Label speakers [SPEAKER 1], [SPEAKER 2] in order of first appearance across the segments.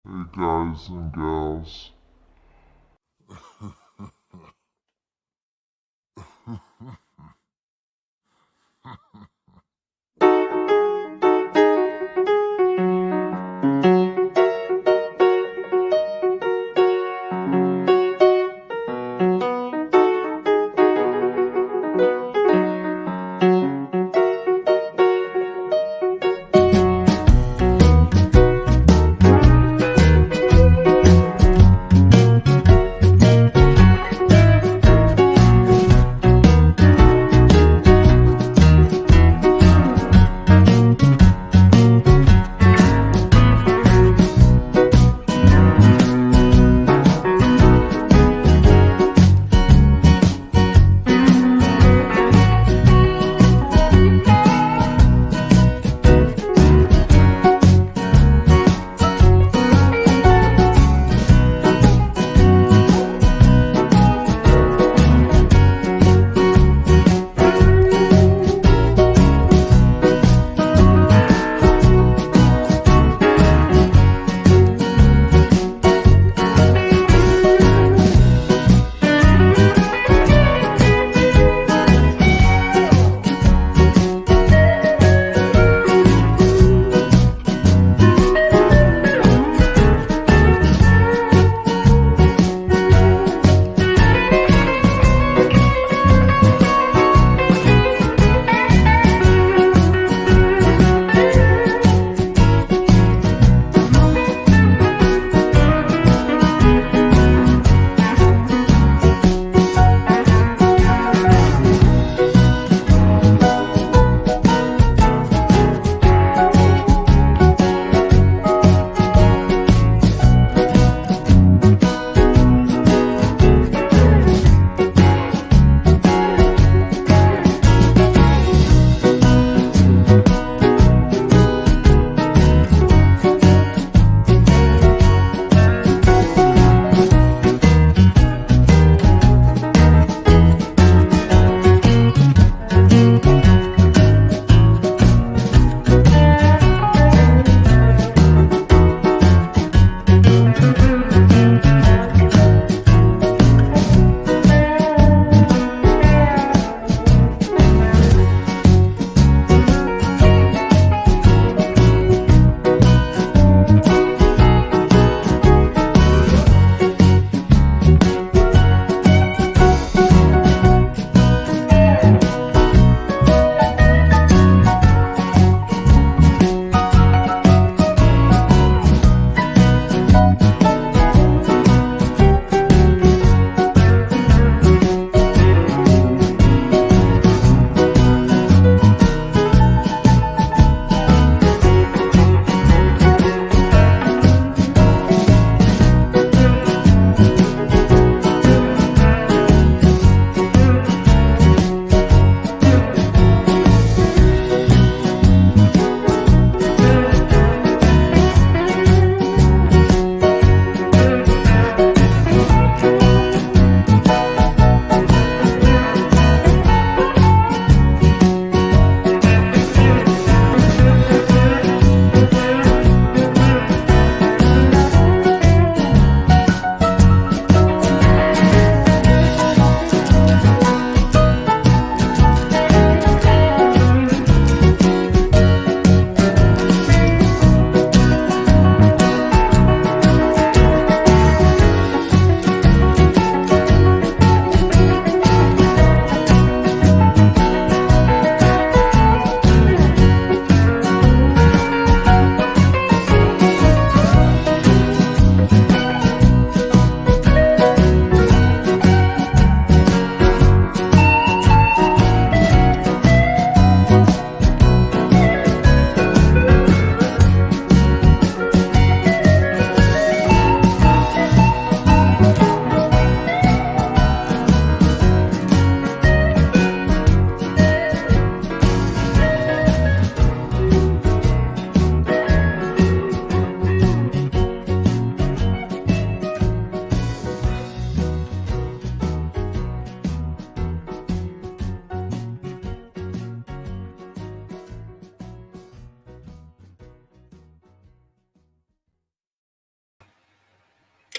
[SPEAKER 1] Hey guys and gals.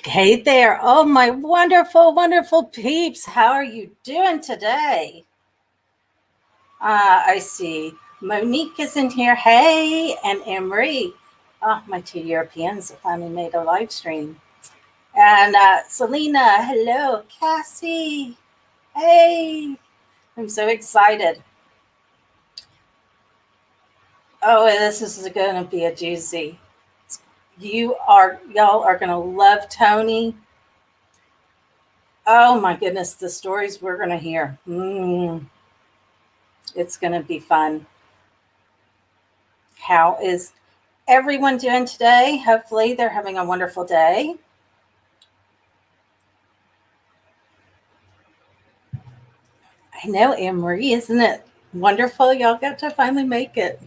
[SPEAKER 2] Hey there. Oh, my wonderful, wonderful peeps. How are you doing today? I see Monique is in here. Hey, and Emery. Oh, my two Europeans have finally made a live stream. And Selena, hello. Cassie, hey. I'm so excited. Oh, this is going to be a doozy. Y'all are going to love Tony. Oh my goodness, the stories we're going to hear. It's going to be fun. How is everyone doing today? Hopefully they're having a wonderful day. I know, Anne-Marie, isn't it wonderful? Y'all got to finally make it.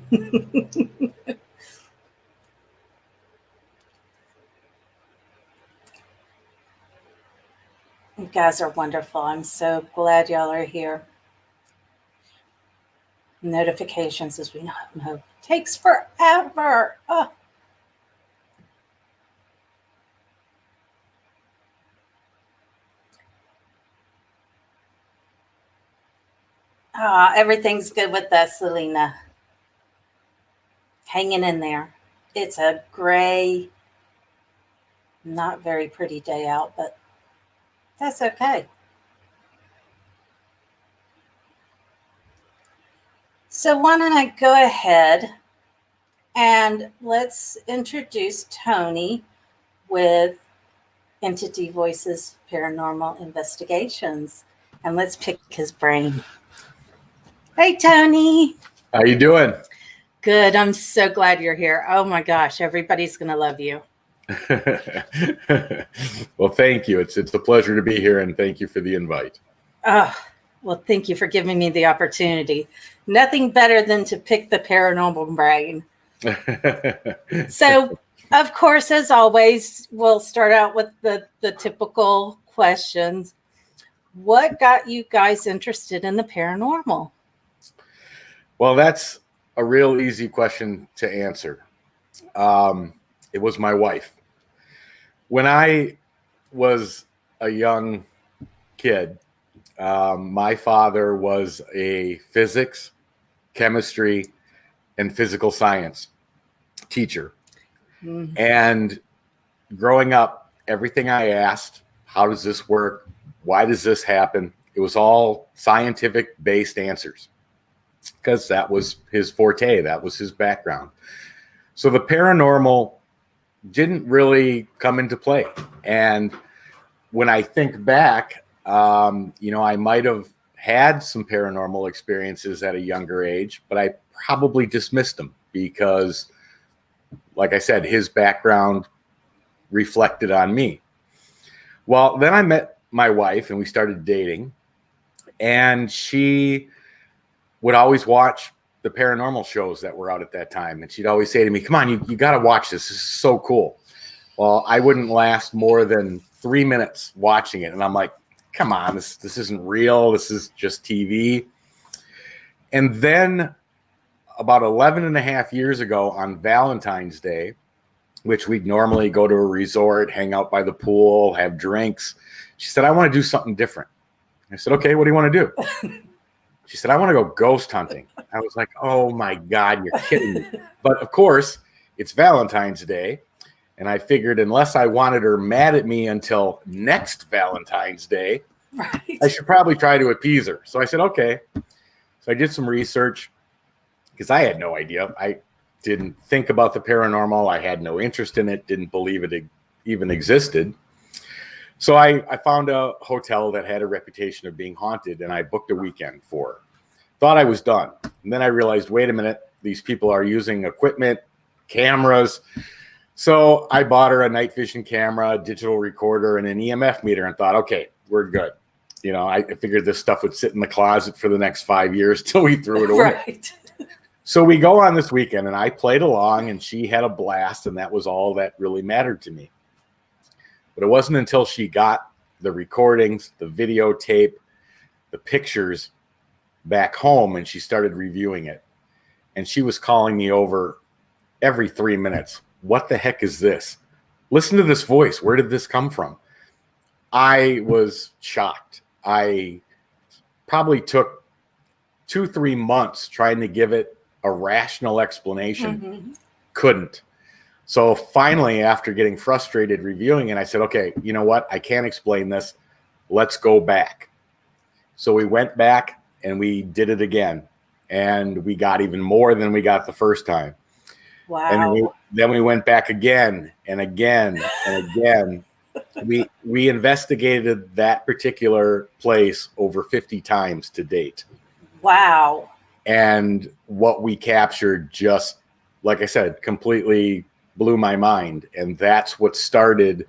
[SPEAKER 2] You guys are wonderful. I'm so glad y'all are here. Notifications, as we know, takes forever. Oh. Everything's good with us, Selena. Hanging in there. It's a gray, not very pretty day out, but that's okay. So why don't I go ahead and let's introduce Tony with Entity Voices Paranormal Investigations, and let's pick his brain. Hey, Tony.
[SPEAKER 3] How you doing?
[SPEAKER 2] Good. I'm so glad you're here. Oh my gosh, everybody's going to love you.
[SPEAKER 3] Well, thank you. It's a pleasure to be here, and thank you for the invite.
[SPEAKER 2] Well, thank you for giving me the opportunity. Nothing better than to pick the paranormal brain. So, of course, as always, we'll start out with the typical questions. What got you guys interested in the paranormal?
[SPEAKER 3] Well, that's a real easy question to answer. It was my wife. When I was a young kid, my father was a physics, chemistry, and physical science teacher. Mm-hmm. And growing up, everything I asked, how does this work? Why does this happen? It was all scientific-based answers because that was his forte. That was his background. So the paranormal didn't really come into play. And when I think back, I might have had some paranormal experiences at a younger age, but I probably dismissed them because, like I said, his background reflected on me. Well, then I met my wife and we started dating, and she would always watch the paranormal shows that were out at that time. And she'd always say to me, come on, you got to watch this. This is so cool. Well, I wouldn't last more than 3 minutes watching it. And I'm like, come on, this isn't real. This is just TV. And then about 11 and a half years ago on Valentine's Day, which we'd normally go to a resort, hang out by the pool, have drinks, she said, I want to do something different. I said, okay, what do you want to do? She said, I want to go ghost hunting. I was like, oh my God, you're kidding me. But of course, it's Valentine's Day. And I figured unless I wanted her mad at me until next Valentine's Day, right, I should probably try to appease her. So I said, okay. So I did some research because I had no idea. I didn't think about the paranormal. I had no interest in it, didn't believe it even existed. So I found a hotel that had a reputation of being haunted, and I booked a weekend for her. Thought I was done. And then I realized, wait a minute, these people are using equipment, cameras. So I bought her a night vision camera, a digital recorder, and an EMF meter and thought, okay, we're good. I figured this stuff would sit in the closet for the next 5 years till we threw it away. Right. So we go on this weekend, and I played along, and she had a blast, and that was all that really mattered to me. But it wasn't until she got the recordings, the videotape, the pictures back home, and she started reviewing it. And she was calling me over every 3 minutes. What the heck is this? listen to this voice. Where did this come from? I was shocked. I probably took 2-3 months trying to give it a rational explanation.
[SPEAKER 2] Mm-hmm.
[SPEAKER 3] Couldn't. So finally, after getting frustrated reviewing it, I said, okay, you know what? I can't explain this. Let's go back. So we went back and we did it again. And we got even more than we got the first time.
[SPEAKER 2] Wow.
[SPEAKER 3] And then we went back again and again and again. We investigated that particular place over 50 times to date.
[SPEAKER 2] Wow.
[SPEAKER 3] And what we captured, just like I said, completely blew my mind. And that's what started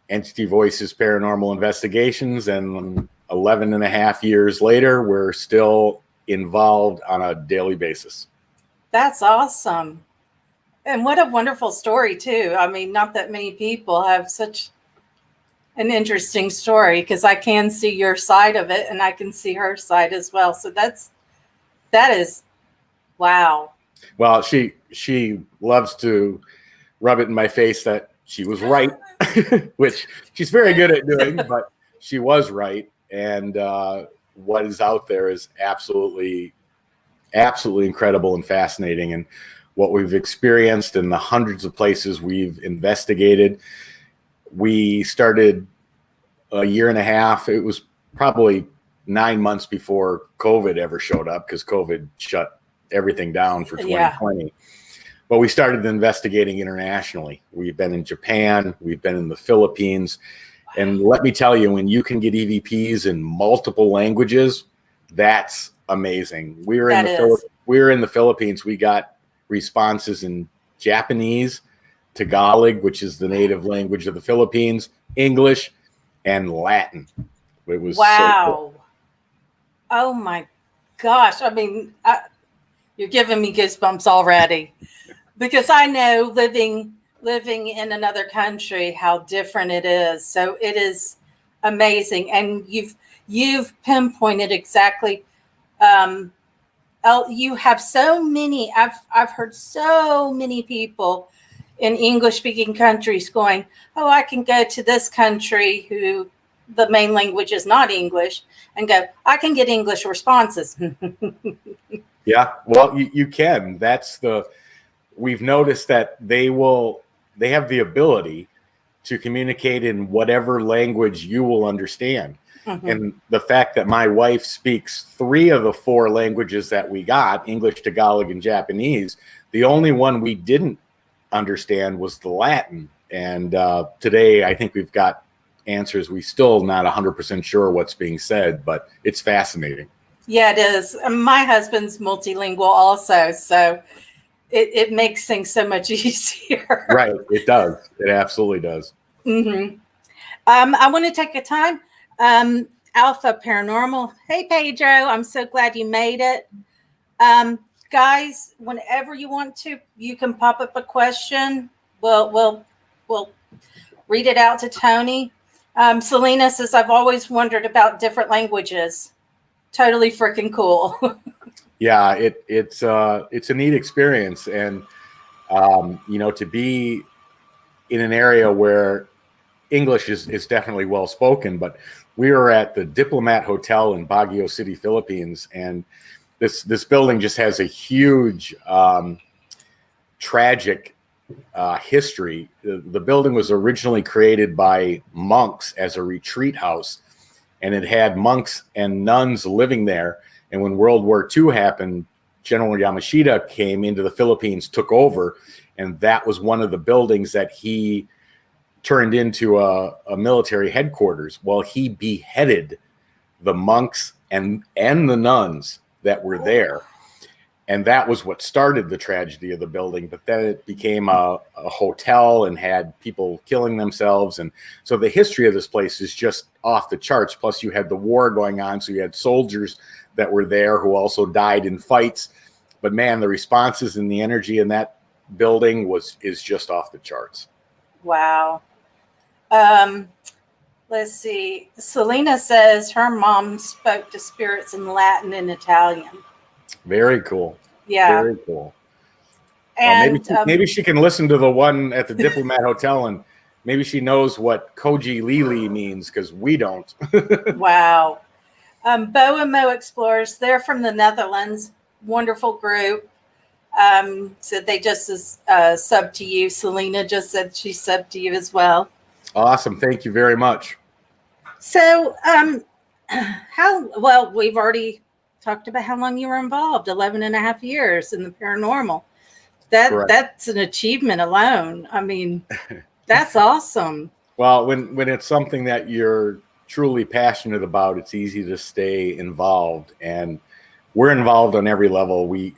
[SPEAKER 3] Entity Voices Paranormal Investigations. And 11 and a half years later, we're still involved on a daily basis.
[SPEAKER 2] That's awesome. And what a wonderful story, too. I mean, not that many people have such an interesting story, because I can see your side of it and I can see her side as well. So that is, wow.
[SPEAKER 3] Well, she loves to rub it in my face that she was right, which she's very good at doing, but she was right. And what is out there is absolutely incredible and fascinating. And what we've experienced in the hundreds of places we've investigated. We started a year and a half. It was probably 9 months before COVID ever showed up, because COVID shut everything down for 2020. Yeah. But we started investigating internationally. We've been in Japan. We've been in the Philippines. And let me tell you, when you can get EVPs in multiple languages, that's amazing. We were in the Philippines. We got responses in Japanese, Tagalog, which is the native language of the Philippines, English, and Latin. It was
[SPEAKER 2] wow.
[SPEAKER 3] So cool.
[SPEAKER 2] Oh my gosh. I mean, you're giving me goosebumps already, because I know living in another country, how different it is. So it is amazing. And you've pinpointed exactly. You have so many, I've heard so many people in English speaking countries going, oh, I can go to this country who the main language is not English, and go, I can get English responses.
[SPEAKER 3] Yeah, well, you can. We've noticed that they have the ability to communicate in whatever language you will understand. Mm-hmm. And the fact that my wife speaks 3 of the 4 languages that we got, English, Tagalog, and Japanese, the only one we didn't understand was the Latin. And today, I think we've got answers. We still not 100% sure what's being said, but it's fascinating.
[SPEAKER 2] Yeah, it is. My husband's multilingual also, so it makes things so much easier.
[SPEAKER 3] Right, it does. It absolutely does.
[SPEAKER 2] Mm-hmm. I want to take a time. Alpha Paranormal. Hey, Pedro, I'm so glad you made it. Guys, whenever you want to, you can pop up a question. We'll read it out to Tony. Selena says, I've always wondered about different languages. Totally freaking cool.
[SPEAKER 3] Yeah, it's a neat experience. And, to be in an area where English is definitely well spoken, but we were at the Diplomat Hotel in Baguio City, Philippines, and this building just has a huge tragic history. The building was originally created by monks as a retreat house, and it had monks and nuns living there. And when World War II happened, General Yamashita came into the Philippines, took over, and that was one of the buildings that he turned into a military headquarters. Well, he beheaded the monks and the nuns that were there. And that was what started the tragedy of the building. But then it became a hotel and had people killing themselves. And so the history of this place is just off the charts. Plus you had the war going on. So you had soldiers that were there who also died in fights. But man, the responses and the energy in that building is just off the charts.
[SPEAKER 2] Wow. Let's see. Selena says her mom spoke to spirits in Latin and Italian.
[SPEAKER 3] Very cool.
[SPEAKER 2] Yeah.
[SPEAKER 3] Very cool.
[SPEAKER 2] And
[SPEAKER 3] maybe she can listen to the one at the Diplomat Hotel and Maybe she knows what Koji Lili means because we don't.
[SPEAKER 2] Wow. Bo and Mo Explorers, they're from the Netherlands. Wonderful group. Said they just sub to you. Selena just said she subbed to you as well.
[SPEAKER 3] Awesome. Thank you very much.
[SPEAKER 2] So, we've already talked about how long you were involved, 11 and a half years in the paranormal. That's an achievement alone. I mean, that's awesome.
[SPEAKER 3] Well, when it's something that you're truly passionate about, it's easy to stay involved, and we're involved on every level. We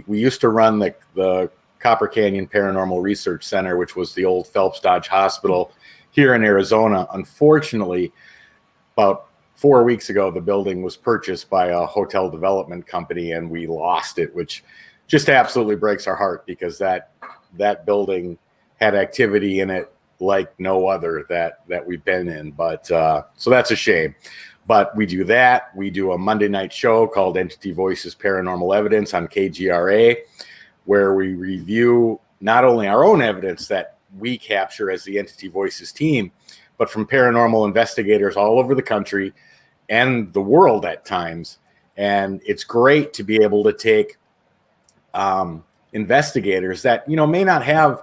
[SPEAKER 3] used to run the Copper Canyon Paranormal Research Center, which was the old Phelps Dodge Hospital here in Arizona. Unfortunately, about 4 weeks ago, the building was purchased by a hotel development company, and we lost it, which just absolutely breaks our heart, because that building had activity in it like no other that we've been in. But so that's a shame. But we do that. We do a Monday night show called Entity Voices Paranormal Evidence on KGRA, where we review not only our own evidence that we capture as the Entity Voices team, but from paranormal investigators all over the country and the world at times. And it's great to be able to take investigators that, may not have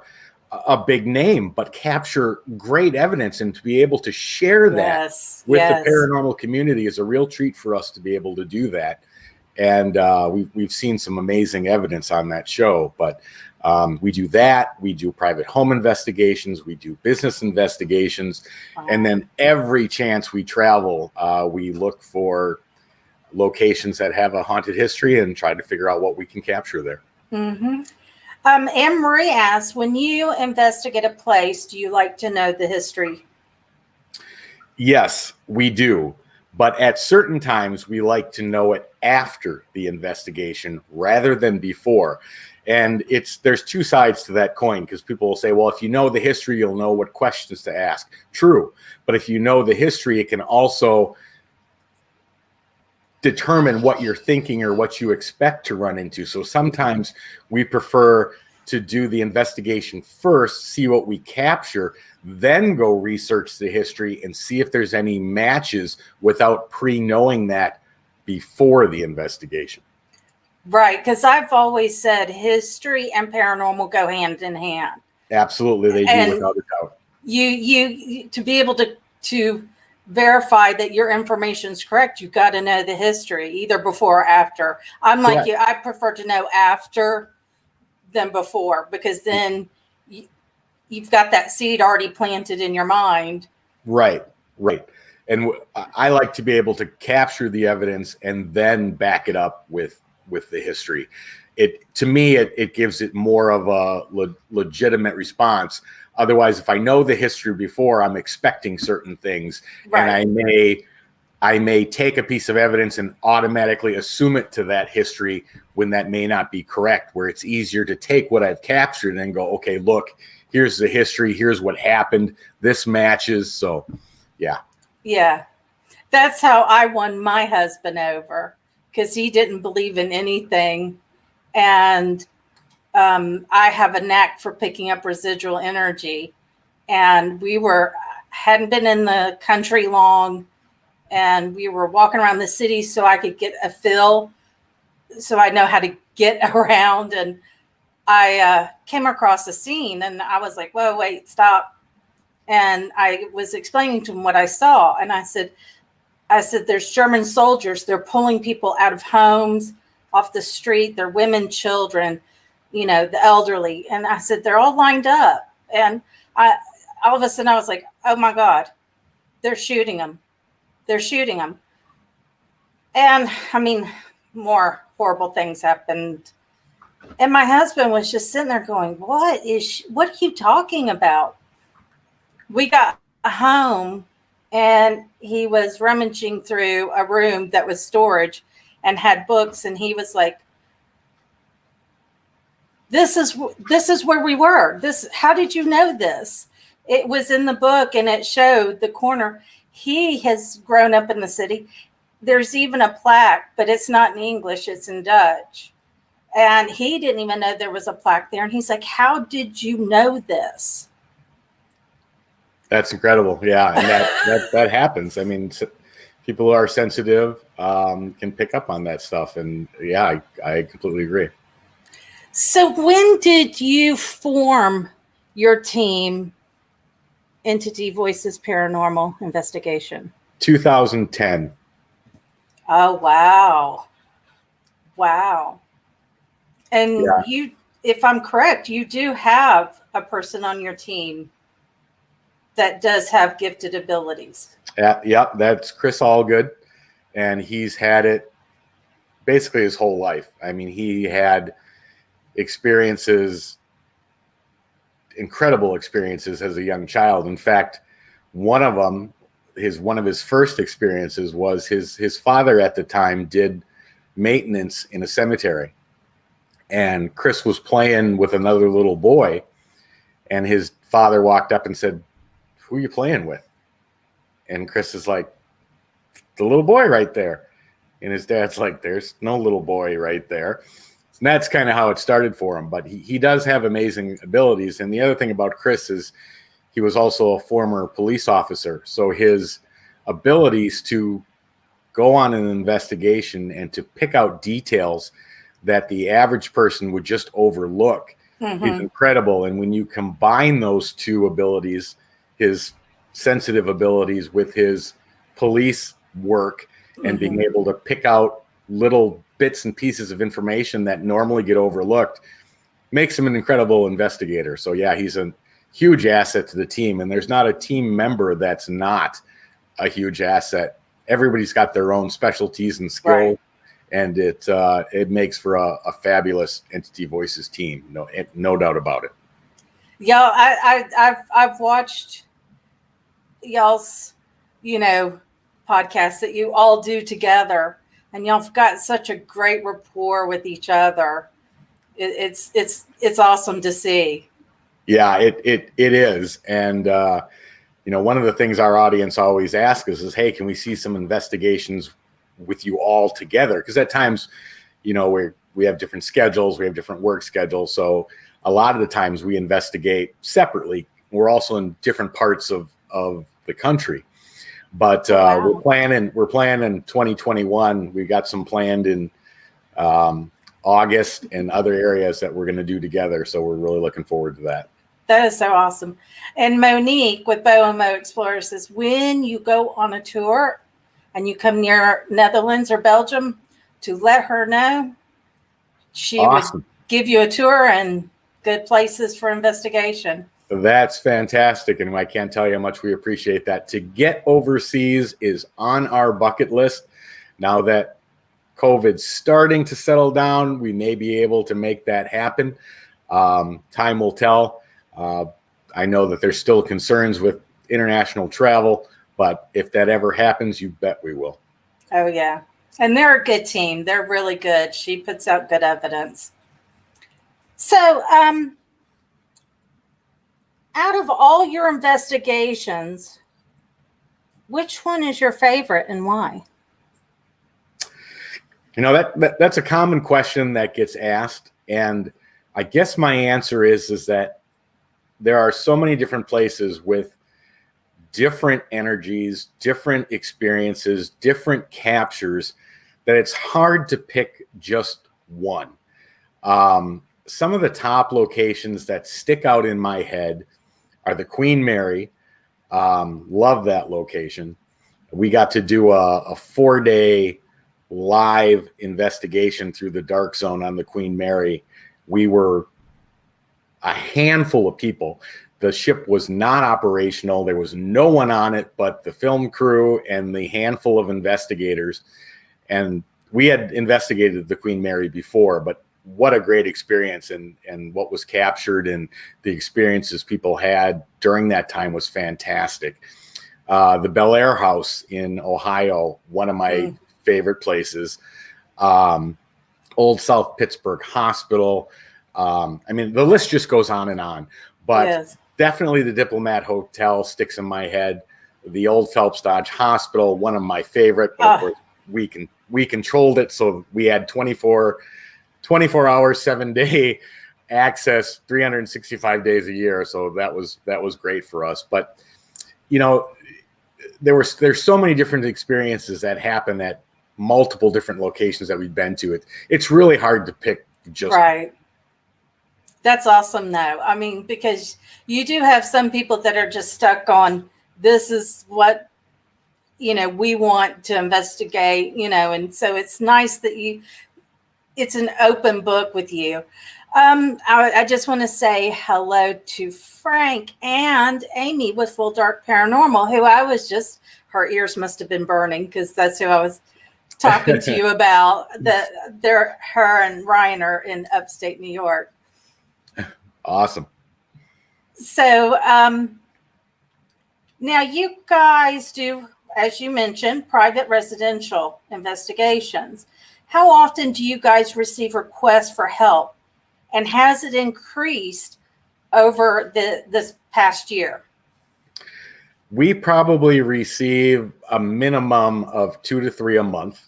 [SPEAKER 3] a big name, but capture great evidence, and to be able to share that with the paranormal community is a real treat for us to be able to do that. And we've seen some amazing evidence on that show. But we do that. We do private home investigations. We do business investigations. Wow. And then every chance we travel, we look for locations that have a haunted history and try to figure out what we can capture there.
[SPEAKER 2] Mm-hmm. Anne Marie asks, when you investigate a place, do you like to know the history?
[SPEAKER 3] Yes, we do. But at certain times, we like to know it after the investigation rather than before. And there's two sides to that coin, because people will say, well, if you know the history, you'll know what questions to ask. True. But if you know the history, it can also determine what you're thinking or what you expect to run into. So sometimes we prefer to do the investigation first, see what we capture, then go research the history and see if there's any matches without pre-knowing that before the investigation.
[SPEAKER 2] Right, because I've always said history and paranormal go hand in hand.
[SPEAKER 3] Absolutely, they do, without a doubt.
[SPEAKER 2] You to be able to verify that your information is correct, you've got to know the history, either before or after. I'm like you, I prefer to know after than before, because then you've got that seed already planted in your mind. Right.
[SPEAKER 3] And I like to be able to capture the evidence and then back it up with the history. To me, it gives it more of a legitimate response. Otherwise, if I know the history before, I'm expecting certain things, right, and I may take a piece of evidence and automatically assume it to that history when that may not be correct, where it's easier to take what I've captured and go, okay, look, here's the history, here's what happened, this matches. So, yeah.
[SPEAKER 2] Yeah. That's how I won my husband over, because he didn't believe in anything. And I have a knack for picking up residual energy. And we hadn't been in the country long, and we were walking around the city so I could get a feel, so I know how to get around. And I came across a scene, and I was like, whoa, wait, stop. And I was explaining to him what I saw. And I said, there's German soldiers. They're pulling people out of homes, off the street. They're women, children, the elderly. And I said, they're all lined up. And all of a sudden I was like, oh my God, they're shooting them. And I mean, more horrible things happened. And my husband was just sitting there going, what are you talking about? We got home, and he was rummaging through a room that was storage and had books. And he was like, this is where we were. How did you know this? It was in the book, and it showed the corner. He has grown up in the city. There's even a plaque, but it's not in English, it's in Dutch. And he didn't even know there was a plaque there. And he's like, how did you know this?
[SPEAKER 3] That's incredible. Yeah, and that happens. I mean, people who are sensitive can pick up on that stuff, and yeah, I completely agree.
[SPEAKER 2] So when did you form your team, Entity Voices Paranormal Investigation?
[SPEAKER 3] 2010.
[SPEAKER 2] Oh, wow. Wow. And
[SPEAKER 3] Yeah.
[SPEAKER 2] you, if I'm correct, you do have a person on your team that does have gifted abilities.
[SPEAKER 3] Yep, that's Chris Allgood, and he's had it basically his whole life. I mean, he had experiences, incredible experiences as a young child. In fact, one of them, one of his first experiences was his father at the time did maintenance in a cemetery, and Chris was playing with another little boy, and his father walked up and said, "Who are you playing with?" And Chris is like, "The little boy right there." And his dad's like, "There's no little boy right there." And that's kind of how it started for him. But he does have amazing abilities. And the other thing about Chris is he was also a former police officer. So his abilities to go on an investigation and to pick out details that the average person would just overlook is incredible. And when you combine those two abilities, his sensitive abilities with his police work and being able to pick out little bits and pieces of information that normally get overlooked, makes him an incredible investigator. So yeah, he's a huge asset to the team, and there's not a team member that's not a huge asset. Everybody's got their own specialties and skills, right, and it makes for a fabulous Entity Voices team. No doubt about it.
[SPEAKER 2] Yeah, I've watched y'all's, podcasts that you all do together, and y'all have got such a great rapport with each other. It's awesome to see.
[SPEAKER 3] Yeah, it is. And one of the things our audience always asks us is, hey, can we see some investigations with you all together? Because at times, we have different schedules, we have different work schedules. So a lot of the times we investigate separately. We're also in different parts of the country. But
[SPEAKER 2] wow.
[SPEAKER 3] we're planning 2021. We got some planned in August and other areas that we're going to do together. So we're really looking forward to that.
[SPEAKER 2] That is so awesome. And Monique with Bo and Mo Explorers says, when you go on a tour and you come near Netherlands or Belgium, to let her know, she awesome. Would give you a tour and good places for investigation.
[SPEAKER 3] That's fantastic. And I can't tell you how much we appreciate that. To get overseas is on our bucket list. Now that COVID's starting to settle down, we may be able to make that happen. Time will tell. I know that there's still concerns with international travel, but if that ever happens, you bet we will.
[SPEAKER 2] Oh, yeah. And they're a good team. They're really good. She puts out good evidence. So, out of all your investigations, which one is your favorite and why?
[SPEAKER 3] That's a common question that gets asked. And I guess my answer is that there are so many different places with different energies, different experiences, different captures, that it's hard to pick just one. Some of the top locations that stick out in my head are the Queen Mary. Love that location. We got to do a 4-day live investigation through the dark zone on the Queen Mary. We were a handful of people. The ship was not operational. There was no one on it but the film crew and the handful of investigators. And we had investigated the Queen Mary before, but what a great experience, and what was captured and the experiences people had during that time was fantastic. The Bel Air House in Ohio, one of my favorite places. Old South Pittsburgh Hospital. I mean, the list just goes on, but yes, definitely the Diplomat Hotel sticks in my head. The old Phelps Dodge Hospital, one of my favorite, but of course we controlled it. So we had 24 hours, 7-day access, 365 days a year. So that was great for us. But you know, there's so many different experiences that happen at multiple different locations that we've been to. It's really hard to pick just
[SPEAKER 2] right. That's awesome, though. I mean, because you do have some people that are just stuck on this is what, you know, we want to investigate, you know, and so it's nice that it's an open book with you. I just want to say hello to Frank and Amy with Full Dark Paranormal, who her ears must have been burning because that's who I was talking to you about. Her and Ryan are in upstate New York.
[SPEAKER 3] Awesome.
[SPEAKER 2] So now you guys do, as you mentioned, private residential investigations. How often do you guys receive requests for help? And has it increased over this past year?
[SPEAKER 3] We probably receive a minimum of 2 to 3 a month.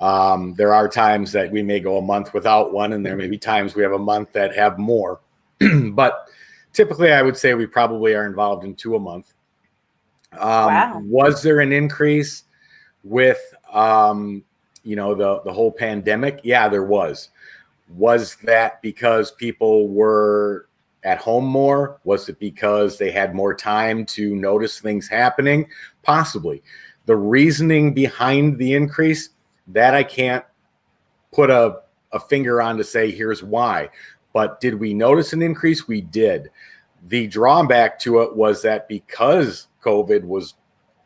[SPEAKER 3] There are times that we may go a month without one, and there may be times we have a month that have more. But typically, I would say we probably are involved in 2 a month.
[SPEAKER 2] Wow.
[SPEAKER 3] Was there an increase with, you know, the whole pandemic? Yeah, there was. Was that because people were at home more? Was it because they had more time to notice things happening? Possibly. The reasoning behind the increase, that I can't put a finger on to say here's why. But did we notice an increase? We did. The drawback to it was that because COVID was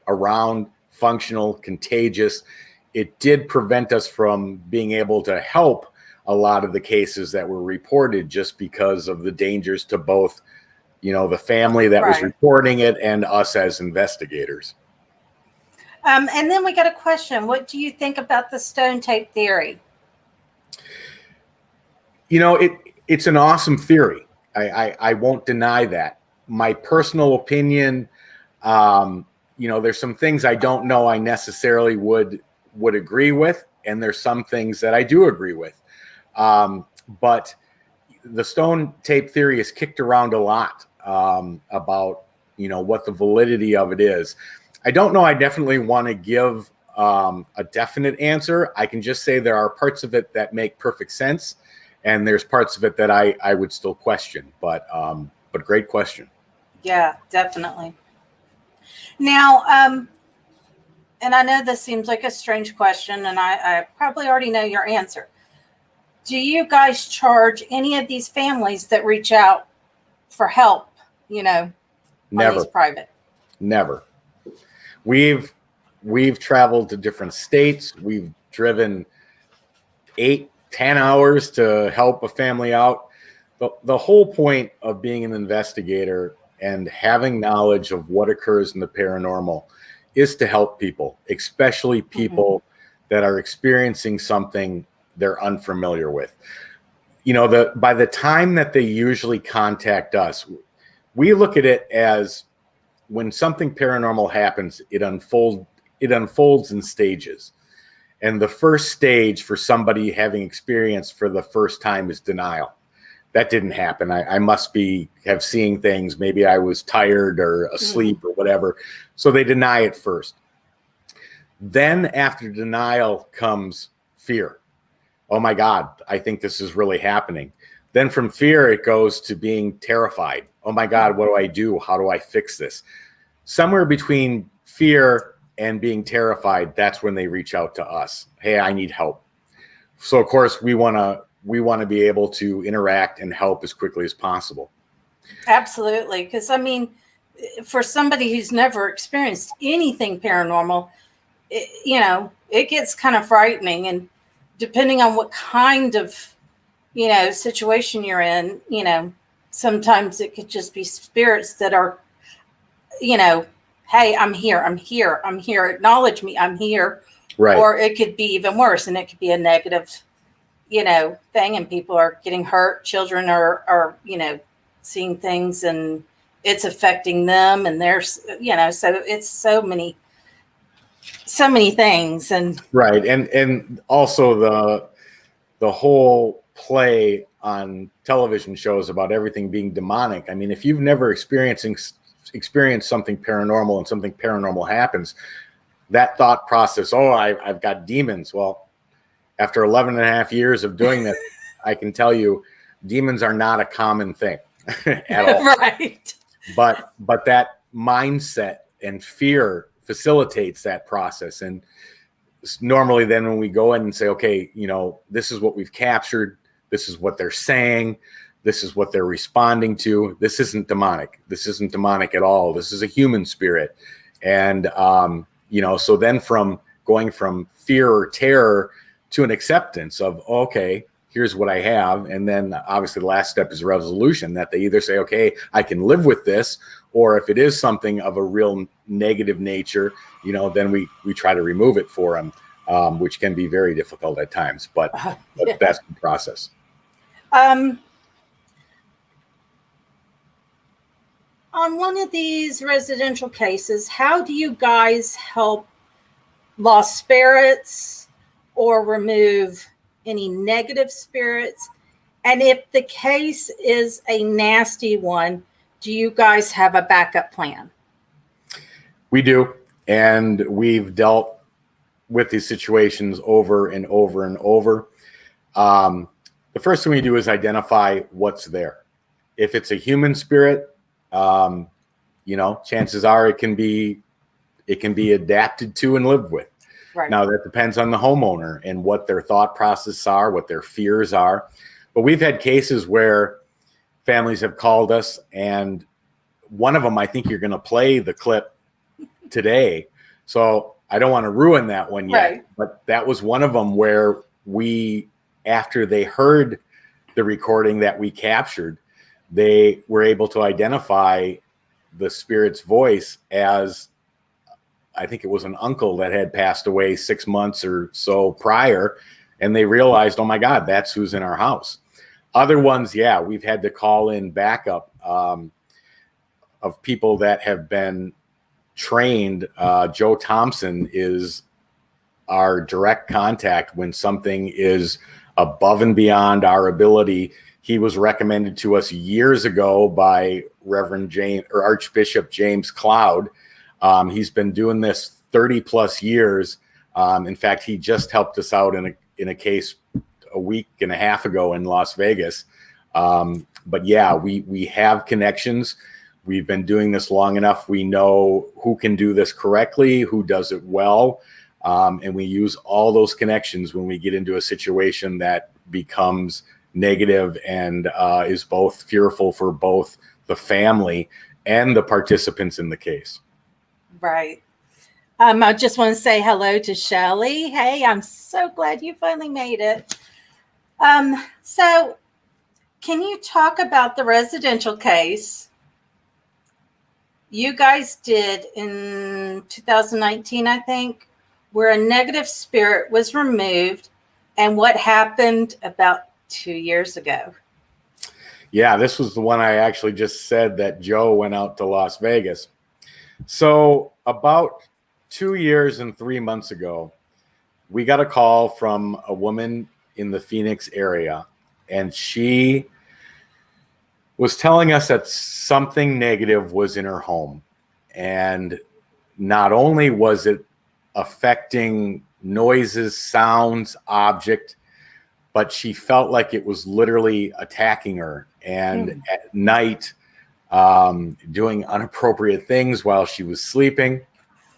[SPEAKER 3] around, functional, contagious, it did prevent us from being able to help a lot of the cases that were reported just because of the dangers to both, you know, the family that was reporting it and us as investigators.
[SPEAKER 2] And then we got a question. What do you think about the stone tape theory?
[SPEAKER 3] You know, it's an awesome theory. I won't deny that. My personal opinion, you know, there's some things I don't know I necessarily would agree with, and there's some things that I do agree with. But the stone tape theory is kicked around a lot about, you know, what the validity of it is. I don't know. I definitely want to give a definite answer. I can just say there are parts of it that make perfect sense, and there's parts of it that I would still question. But great question.
[SPEAKER 2] Yeah, definitely. Now, and I know this seems like a strange question, and I probably already know your answer. Do you guys charge any of these families that reach out for help, you know,
[SPEAKER 3] Never.
[SPEAKER 2] on these private?
[SPEAKER 3] Never. We've traveled to different states. We've driven 8-10 hours to help a family out. The whole point of being an investigator and having knowledge of what occurs in the paranormal is to help people, especially people that are experiencing something they're unfamiliar with. You know, by the time that they usually contact us, we look at it as when something paranormal happens, it unfolds in stages. And the first stage for somebody having experience for the first time is denial. That didn't happen. I must have seen things. Maybe I was tired or asleep or whatever. So they deny it first. Then after denial comes fear. Oh my God, I think this is really happening. Then from fear, it goes to being terrified. Oh my God, what do I do? How do I fix this? Somewhere between fear and being terrified, that's when they reach out to us. Hey, I need help. So of course we want to be able to interact and help as quickly as possible.
[SPEAKER 2] Absolutely. Because I mean, for somebody who's never experienced anything paranormal, you know, it gets kind of frightening. And depending on what kind of, you know, situation you're in, you know, sometimes it could just be spirits that are, you know, hey, I'm here, acknowledge me, I'm here.
[SPEAKER 3] Right.
[SPEAKER 2] Or it could be even worse, and it could be a negative, you know, thing, and people are getting hurt. Children are, you know, seeing things and it's affecting them, and there's, you know, so it's so many things. And
[SPEAKER 3] right. And also the whole play on television shows about everything being demonic. I mean, if you've never experienced experience something paranormal and something paranormal happens, that thought process, oh, I've got demons. Well, after 11 and a half years of doing this, I can tell you demons are not a common thing at all.
[SPEAKER 2] Right.
[SPEAKER 3] But that mindset and fear facilitates that process. And normally then when we go in and say, okay, you know, this is what we've captured, this is what they're saying, this is what they're responding to, this isn't demonic. This isn't demonic at all. This is a human spirit. And, you know, so then from going from fear or terror to an acceptance of, okay, here's what I have. And then obviously the last step is resolution, that they either say, okay, I can live with this, or if it is something of a real negative nature, you know, then we try to remove it for them, which can be very difficult at times, but that's the process.
[SPEAKER 2] On one of these residential cases, how do you guys help lost spirits or remove any negative spirits? And if the case is a nasty one, do you guys have a backup plan?
[SPEAKER 3] We do. And we've dealt with these situations over and over and over. The first thing we do is identify what's there. If it's a human spirit, you know, chances are it can be adapted to and lived with.
[SPEAKER 2] Right.
[SPEAKER 3] Now that depends on the homeowner and what their thought process are, what their fears are. But we've had cases where families have called us, and one of them, I think you're going to play the clip today. So I don't want to ruin that one yet,
[SPEAKER 2] right.
[SPEAKER 3] But that was one of them where we, after they heard the recording that we captured, they were able to identify the spirit's voice as, I think it was an uncle that had passed away 6 months or so prior. And they realized, oh my God, that's who's in our house. Other ones, yeah, we've had to call in backup of people that have been trained. Joe Thompson is our direct contact when something is above and beyond our ability. He was recommended to us years ago by Reverend James or Archbishop James Cloud. He's been doing this 30 plus years. In fact, he just helped us out in a case a week and a half ago in Las Vegas. But yeah, we have connections. We've been doing this long enough. We know who can do this correctly, who does it well. And we use all those connections when we get into a situation that becomes negative and is both fearful for both the family and the participants in the case.
[SPEAKER 2] Right. I just want to say hello to Shelley. Hey, I'm so glad you finally made it. So can you talk about the residential case you guys did in 2019, I think, where a negative spirit was removed, and what happened about 2 years ago?
[SPEAKER 3] Yeah, this was the one I actually just said that Joe went out to Las Vegas. So about 2 years and 3 months ago, we got a call from a woman in the Phoenix area, and she was telling us that something negative was in her home. And not only was it affecting noises, sounds, object, but she felt like it was literally attacking her. And at night, doing inappropriate things while she was sleeping.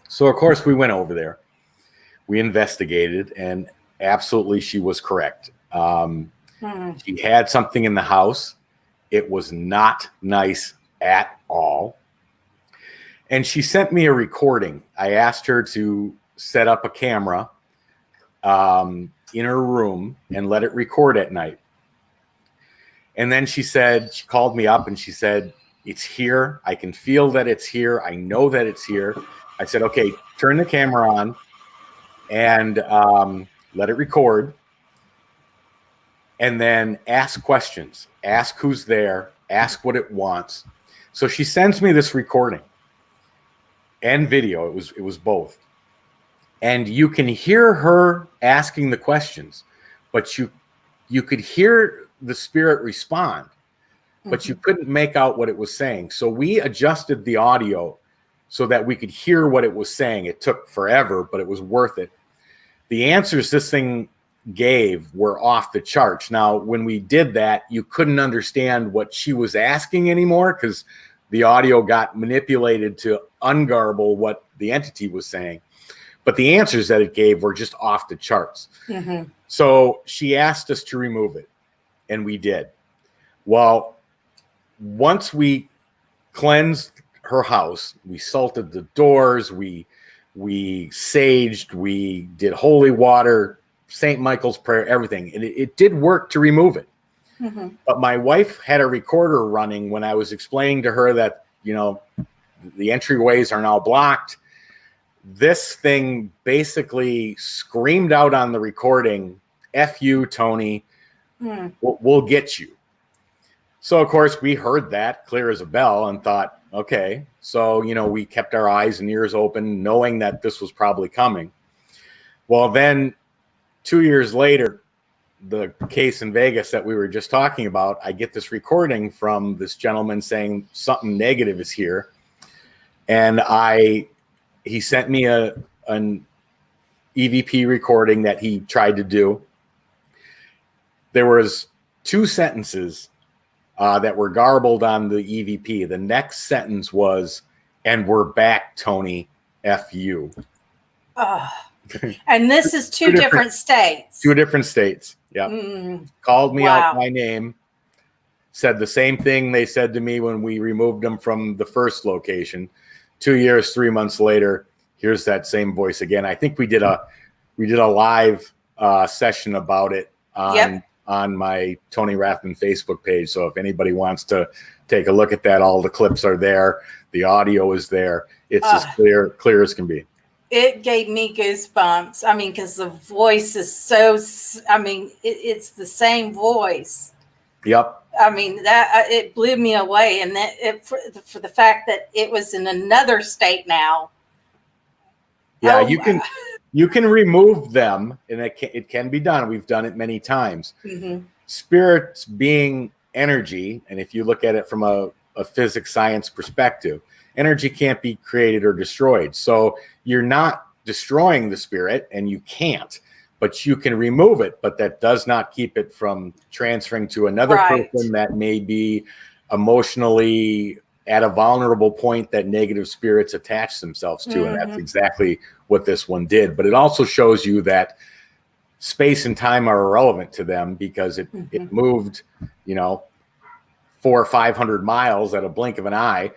[SPEAKER 3] So, of course, we went over there. We investigated, and absolutely she was correct. She had something in the house. It was not nice at all. And she sent me a recording. I asked her to set up a camera in her room and let it record at night. And then she called me up and she said, it's here. I can feel that it's here. I know that it's here. I said, okay, turn the camera on and let it record. And then ask questions. Ask who's there. Ask what it wants. So she sends me this recording and video. It was both. And you can hear her asking the questions, but you could hear the spirit respond. but you couldn't make out what it was saying. So we adjusted the audio so that we could hear what it was saying. It took forever, but it was worth it. The answers this thing gave were off the charts. Now, when we did that, you couldn't understand what she was asking anymore because the audio got manipulated to ungarble what the entity was saying. But the answers that it gave were just off the charts. So she asked us to remove it, and we did. Well, once we cleansed her house, we salted the doors, we saged, we did holy water, St. Michael's prayer, everything. And it did work to remove it. But my wife had a recorder running when I was explaining to her that, you know, the entryways are now blocked. This thing basically screamed out on the recording, "F you, Tony, we'll get you." So, of course, we heard that clear as a bell and thought, okay. So, you know, we kept our eyes and ears open, knowing that this was probably coming. Well, then 2 years later, the case in Vegas that we were just talking about, I get this recording from this gentleman saying something negative is here. And he sent me an EVP recording that he tried to do. There was 2 sentences that were garbled on the EVP. The next sentence was, "And we're back, Tony, F you."
[SPEAKER 2] And this is two different states.
[SPEAKER 3] 2 different states. Yeah. Called me out by name. Said the same thing they said to me when we removed them from the first location. 2 years, 3 months later, here's that same voice again. I think we did a live session about it on my Tony Rathman Facebook page. So if anybody wants to take a look at that, all the clips are there. The audio is there. It's as clear as can be.
[SPEAKER 2] It gave me goosebumps. I mean, because the voice is so, I mean, it's the same voice.
[SPEAKER 3] Yep.
[SPEAKER 2] I mean, that it blew me away. And that for the fact that it was in another state now.
[SPEAKER 3] Yeah, you can remove them, and it can be done. We've done it many times. Spirits being energy, and if you look at it from a physics science perspective, energy can't be created or destroyed. So you're not destroying the spirit, and you can't, but you can remove it. But that does not keep it from transferring to another person that may be emotionally at a vulnerable point that negative spirits attach themselves to. And that's exactly what this one did. But it also shows you that space and time are irrelevant to them because it moved, 400 or 500 miles at a blink of an eye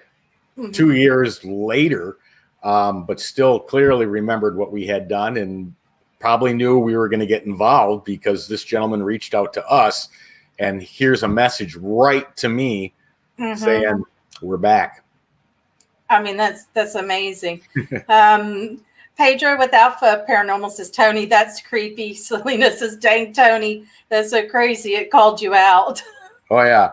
[SPEAKER 3] 2 years later, but still clearly remembered what we had done and probably knew we were going to get involved because this gentleman reached out to us, and here's a message right to me saying, "We're back."
[SPEAKER 2] I mean, that's amazing. Pedro with Alpha Paranormal says, "Tony, that's creepy." Selena says, "Dang, Tony, that's so crazy. It called you out."
[SPEAKER 3] Oh, yeah.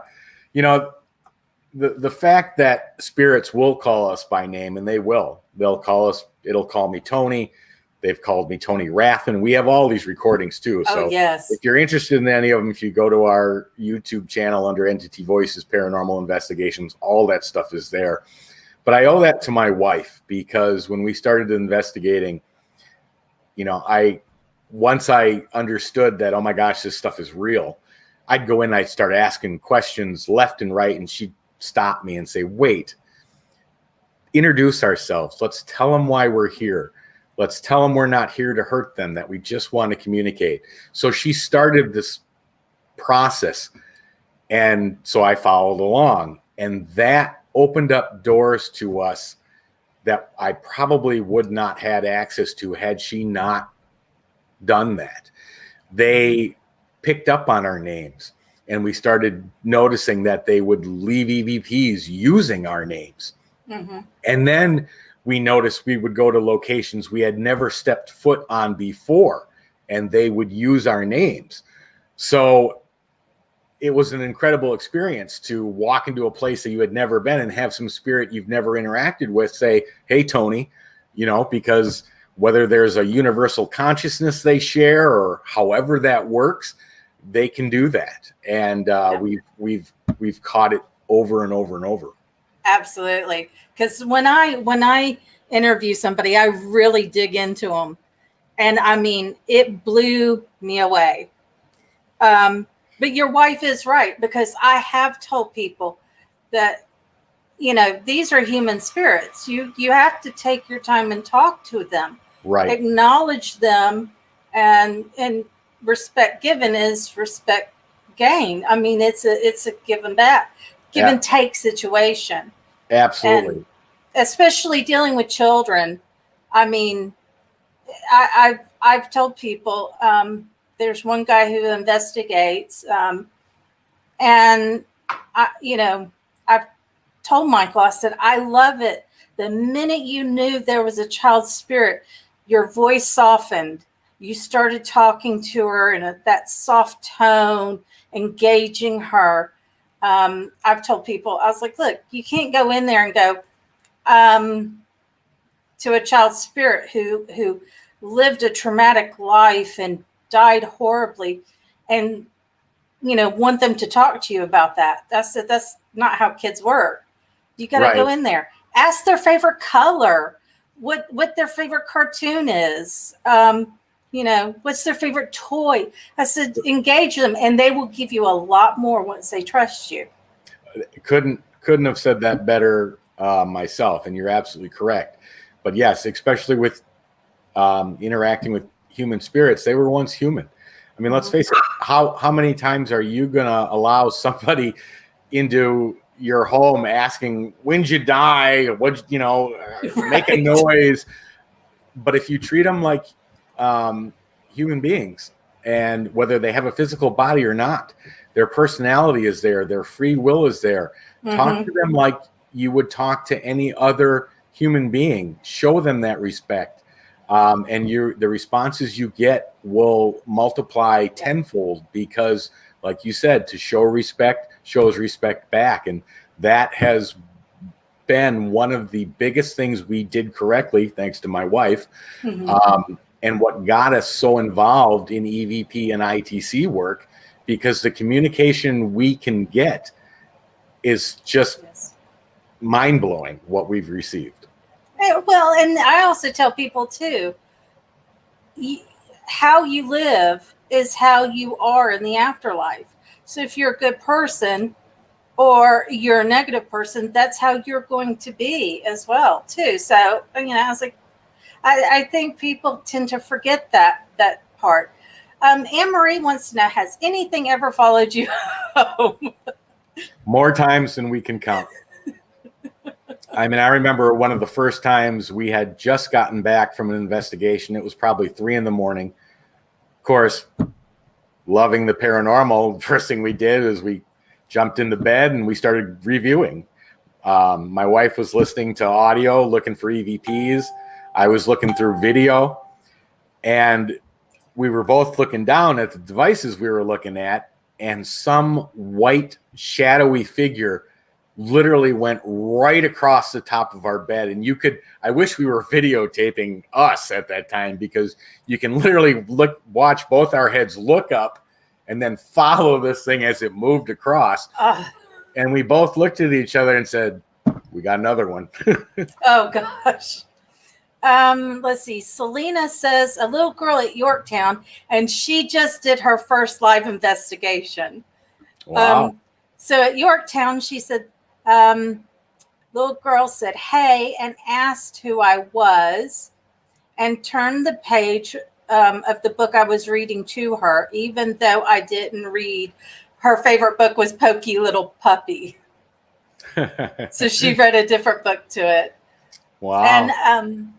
[SPEAKER 3] The fact that spirits will call us by name, and they'll call us, it'll call me Tony. They've called me Tony Rathman. We have all these recordings too. So if you're interested in any of them, if you go to our YouTube channel under Entity Voices Paranormal Investigations, all that stuff is there. But I owe that to my wife because when we started investigating, once I understood that, oh my gosh, this stuff is real, I'd go in and I'd start asking questions left and right, and she'd stop me and say, "Wait, introduce ourselves. Let's tell them why we're here. Let's tell them we're not here to hurt them, that we just want to communicate." So she started this process, and so I followed along, and that opened up doors to us that I probably would not had access to had she not done that. They picked up on our names, and we started noticing that they would leave EVPs using our names. And then we noticed we would go to locations we had never stepped foot on before, and they would use our names. So it was an incredible experience to walk into a place that you had never been and have some spirit you've never interacted with say, "Hey, Tony," because whether there's a universal consciousness they share or however that works, they can do that. And we've we've caught it over and over and over.
[SPEAKER 2] Absolutely. Because when I interview somebody, I really dig into them. And I mean, it blew me away. But your wife is right, because I have told people that, these are human spirits. You have to take your time and talk to them.
[SPEAKER 3] Right.
[SPEAKER 2] Acknowledge them, and respect given is respect gained. I mean, it's a give and back, give and take situation.
[SPEAKER 3] Absolutely.
[SPEAKER 2] And especially dealing with children. I mean, I've told people, there's one guy who investigates, and I've told Michael, I said, I love it. The minute you knew there was a child spirit, your voice softened. You started talking to her in that soft tone, engaging her. I've told people, I was like, look, you can't go in there and go to a child spirit who lived a traumatic life and died horribly, and want them to talk to you about that. That's not how kids work. You got to go in there, ask their favorite color, what their favorite cartoon is, what's their favorite toy. I said, engage them, and they will give you a lot more once they trust you.
[SPEAKER 3] Couldn't have said that better myself, and you're absolutely correct. But yes, especially with interacting with human spirits, they were once human. I mean, let's face it. How many times are you gonna allow somebody into your home asking, when'd you die? What, make a noise? But if you treat them like human beings, and whether they have a physical body or not, their personality is there, their free will is there. Talk to them like you would talk to any other human being. Show them that respect. And the responses you get will multiply tenfold, because, like you said, to show respect shows respect back. And that has been one of the biggest things we did correctly, thanks to my wife. And what got us so involved in EVP and ITC work, because the communication we can get is just mind-blowing, what we've received.
[SPEAKER 2] Well, and I also tell people too, how you live is how you are in the afterlife. So if you're a good person or you're a negative person, that's how you're going to be as well too. So, I was like, I think people tend to forget that part. Anne-Marie wants to know, has anything ever followed you home?
[SPEAKER 3] More times than we can count. I mean, I remember one of the first times we had just gotten back from an investigation. It was probably 3 a.m. Of course, loving the paranormal, first thing we did is we jumped into bed and we started reviewing. My wife was listening to audio, looking for EVPs. I was looking through video, and we were both looking down at the devices we were looking at, and some white shadowy figure literally went right across the top of our bed. And I wish we were videotaping us at that time, because you can literally watch both our heads look up and then follow this thing as it moved across. And we both looked at each other and said, we got another one.
[SPEAKER 2] Oh gosh. Let's see. Selena says, a little girl at Yorktown, and she just did her first live investigation.
[SPEAKER 3] Wow.
[SPEAKER 2] So at Yorktown, she said, little girl said, hey, and asked who I was, and turned the page of the book I was reading to her, even though I didn't read. Her favorite book was Pokey Little Puppy. So she read a different book to it.
[SPEAKER 3] Wow.
[SPEAKER 2] And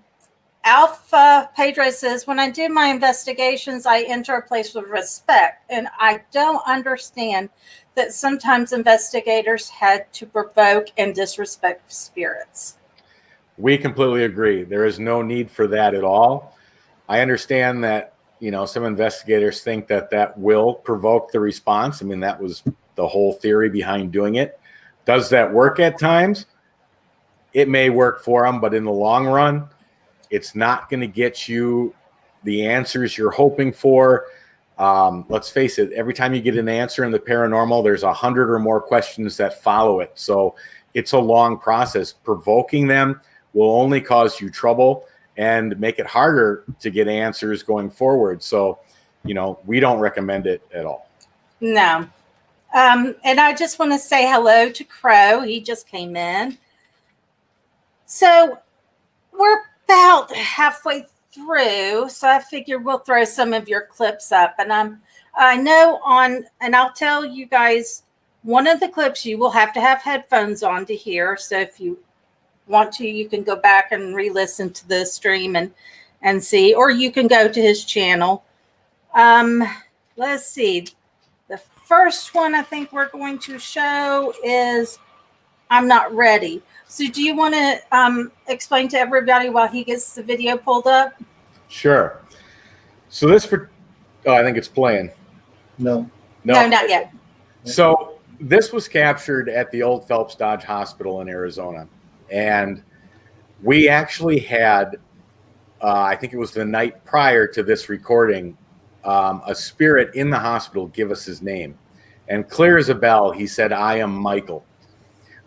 [SPEAKER 2] Alpha Pedro says, when I do my investigations, I enter a place with respect, and I don't understand that sometimes investigators had to provoke and disrespect spirits.
[SPEAKER 3] We completely agree. There is no need for that at all. I understand that, some investigators think that will provoke the response. I mean, that was the whole theory behind doing it. Does that work at times? It may work for them, but in the long run, it's not going to get you the answers you're hoping for. Let's face it, every time you get an answer in the paranormal, there's 100 or more questions that follow it. So it's a long process. Provoking them will only cause you trouble and make it harder to get answers going forward. So, we don't recommend it at all.
[SPEAKER 2] No. And I just want to say hello to Crow. He just came in. So we're about halfway through. So I figure we'll throw some of your clips up. And I know and I'll tell you guys, one of the clips you will have to have headphones on to hear. So if you want to, you can go back and re-listen to the stream and see, or you can go to his channel. Let's see. The first one I think we're going to show is I'm Not Ready. So do you want to explain to everybody while he gets the video pulled up?
[SPEAKER 3] Sure. So I think it's playing.
[SPEAKER 2] No, not yet.
[SPEAKER 3] So this was captured at the old Phelps Dodge Hospital in Arizona. And we actually had, I think it was the night prior to this recording, a spirit in the hospital give us his name. And clear as a bell, he said, "I am Michael."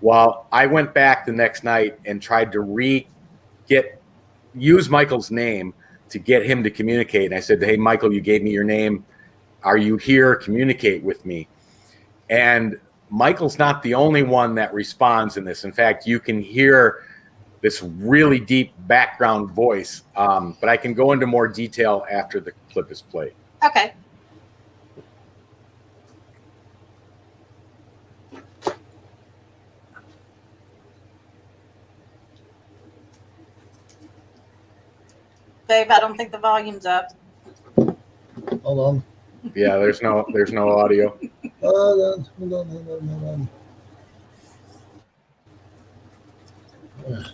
[SPEAKER 3] Well, I went back the next night and tried to use Michael's name to get him to communicate. And I said, "Hey, Michael, you gave me your name. Are you here? Communicate with me." And Michael's not the only one that responds in this. In fact, you can hear this really deep background voice. But I can go into more detail after the clip is played.
[SPEAKER 2] Okay. Babe, I don't think the volume's up.
[SPEAKER 4] Hold on.
[SPEAKER 3] Yeah, there's no audio.
[SPEAKER 4] Hold on.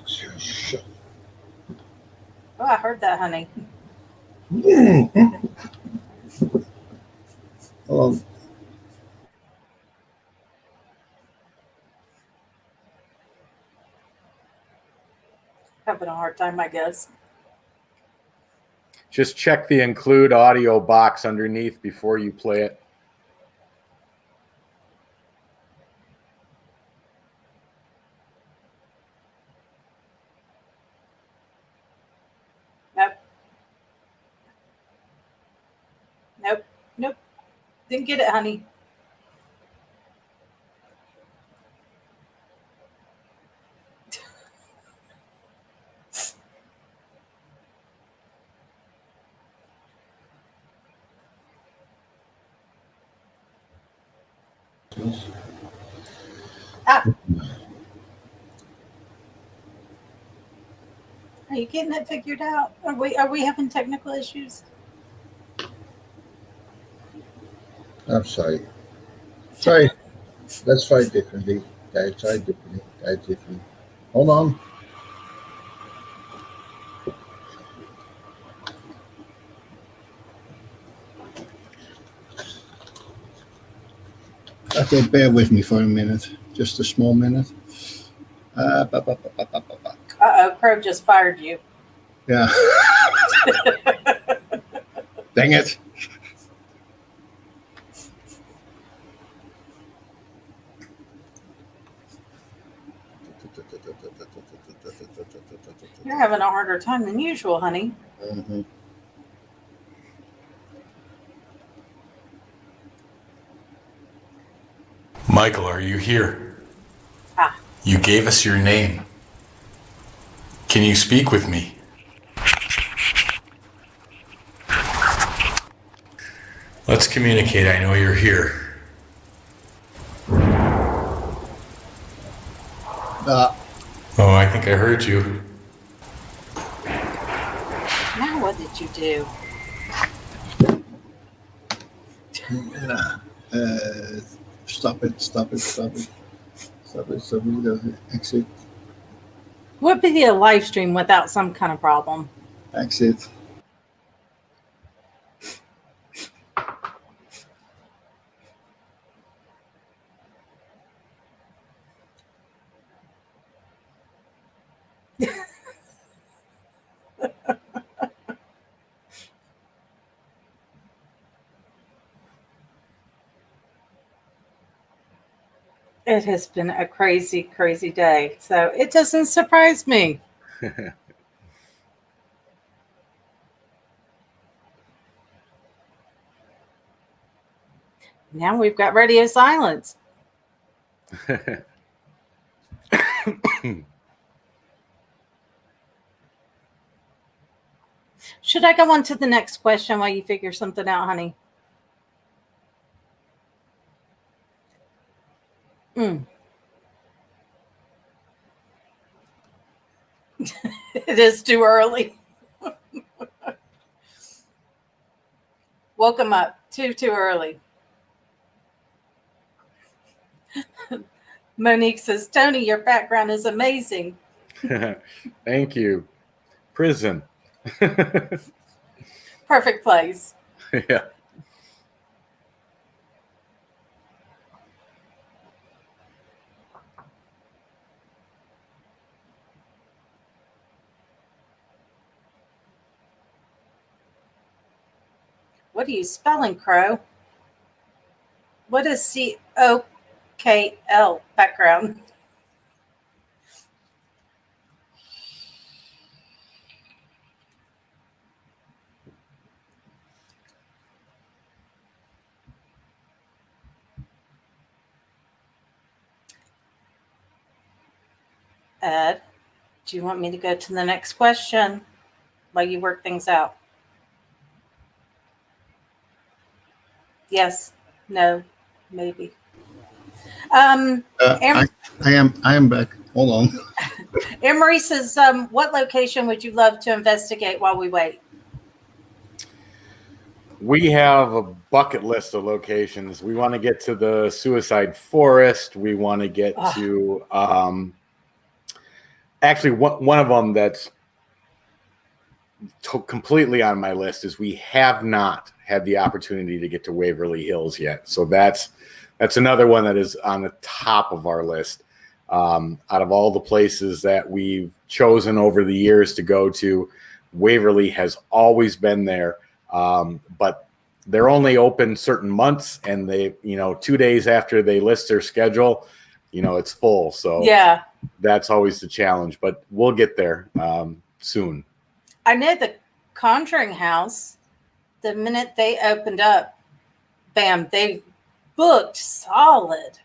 [SPEAKER 4] Shit.
[SPEAKER 2] Oh, I heard that, honey.
[SPEAKER 4] Hold on.
[SPEAKER 2] Having a hard time, I guess.
[SPEAKER 3] Just check the include audio box underneath before you play it.
[SPEAKER 2] Nope. Didn't get it, honey. Are you getting it figured out? Are we having technical issues?
[SPEAKER 4] I'm sorry. Sorry. Let's try differently. Try differently. Hold on. Okay, bear with me for a minute. Just a small minute.
[SPEAKER 2] Uh-oh, Crow just fired you.
[SPEAKER 4] Yeah. Dang it.
[SPEAKER 2] You're having a harder time than usual, honey.
[SPEAKER 4] Mm-hmm.
[SPEAKER 5] Michael, are you here? You gave us your name. Can you speak with me? Let's communicate. I know you're here. Oh, I think I heard you.
[SPEAKER 2] Now what did you do?
[SPEAKER 4] Stop it. Exit.
[SPEAKER 2] Would be a live stream without some kind of problem?
[SPEAKER 4] Exit.
[SPEAKER 2] It has been a crazy, crazy day. So it doesn't surprise me. Now we've got radio silence. Should I go on to the next question while you figure something out, honey? It is too early. Woke him up too early. Monique says, Tony, your background is amazing.
[SPEAKER 3] Thank you. Prison.
[SPEAKER 2] Perfect place.
[SPEAKER 3] Yeah.
[SPEAKER 2] What are you spelling, Crow? What is COKL background? Ed, do you want me to go to the next question while you work things out? Yes, no, maybe.
[SPEAKER 4] I am back. Hold on.
[SPEAKER 2] Emery says, what location would you love to investigate while we wait?
[SPEAKER 3] We have a bucket list of locations. We want to get to the suicide forest. We want to get to actually one of them that's completely on my list is we have not had the opportunity to get to Waverly Hills yet. So that's another one that is on the top of our list. Out of all the places that we've chosen over the years to go to, Waverly has always been there. But they're only open certain months, and they, 2 days after they list their schedule, it's full. So
[SPEAKER 2] yeah,
[SPEAKER 3] that's always the challenge, but we'll get there soon.
[SPEAKER 2] I know the Conjuring House, the minute they opened up, bam, they booked solid.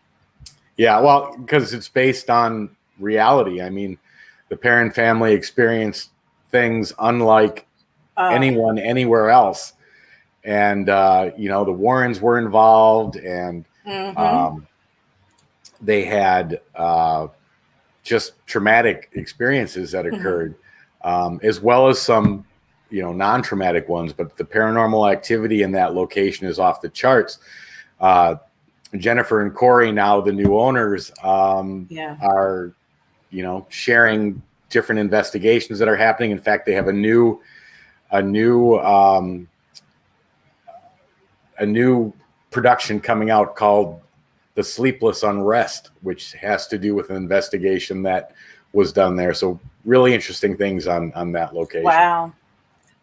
[SPEAKER 3] Yeah, well, because it's based on reality. I mean, the Perrin family experienced things unlike anyone anywhere else. And, the Warrens were involved, and they had just traumatic experiences that occurred, as well as some, non-traumatic ones. But the paranormal activity in that location is off the charts. Jennifer and Corey, now the new owners, are, sharing different investigations that are happening. In fact, they have a new production coming out called The Sleepless Unrest, which has to do with an investigation that was done there. So really interesting things on that location.
[SPEAKER 2] Wow.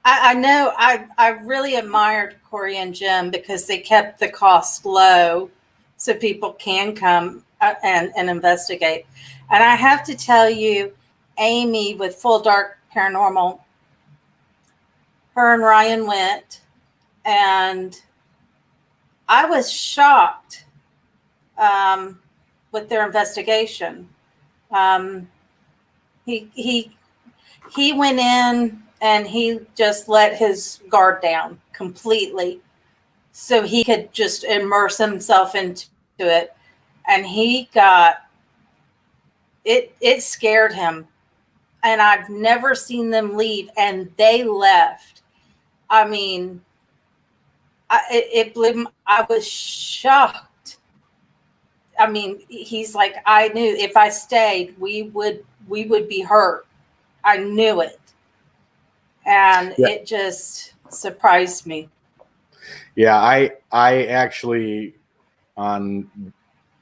[SPEAKER 2] I know I really admired Corey and Jim because they kept the cost low so people can come and investigate. And I have to tell you, Amy with Full Dark Paranormal, her and Ryan went, and I was shocked with their investigation. He went in and he just let his guard down completely so he could just immerse himself into it. And he got it. It scared him. And I've never seen them leave, and they left. I mean, it blew me. I was shocked. I mean, he's like, I knew if I stayed, we would be hurt. I knew it. And it just surprised me.
[SPEAKER 3] Yeah, I actually on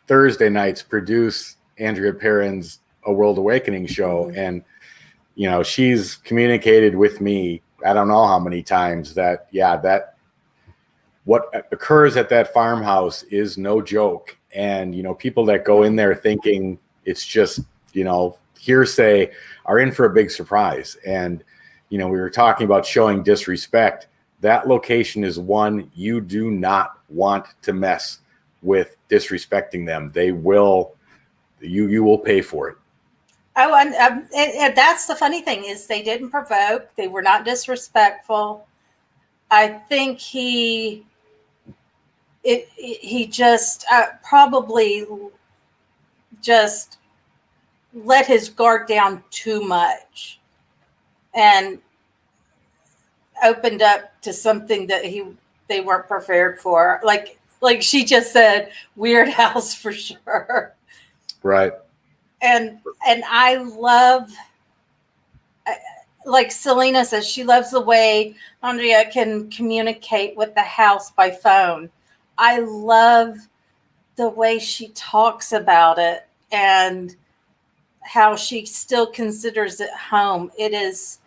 [SPEAKER 3] Thursday nights produce Andrea Perrin's A World Awakening show, and she's communicated with me I don't know how many times that what occurs at that farmhouse is no joke. And, people that go in there thinking it's just, hearsay are in for a big surprise. And, we were talking about showing disrespect. That location is one you do not want to mess with disrespecting them. They will, you will pay for it.
[SPEAKER 2] Oh, and that's the funny thing is they didn't provoke. They were not disrespectful. I think he just probably just let his guard down too much and opened up to something that they weren't prepared for. Like she just said, weird house for sure.
[SPEAKER 3] Right.
[SPEAKER 2] And I love, like Selena says, she loves the way Andrea can communicate with the house by phone. I love the way she talks about it and how she still considers it home. It is,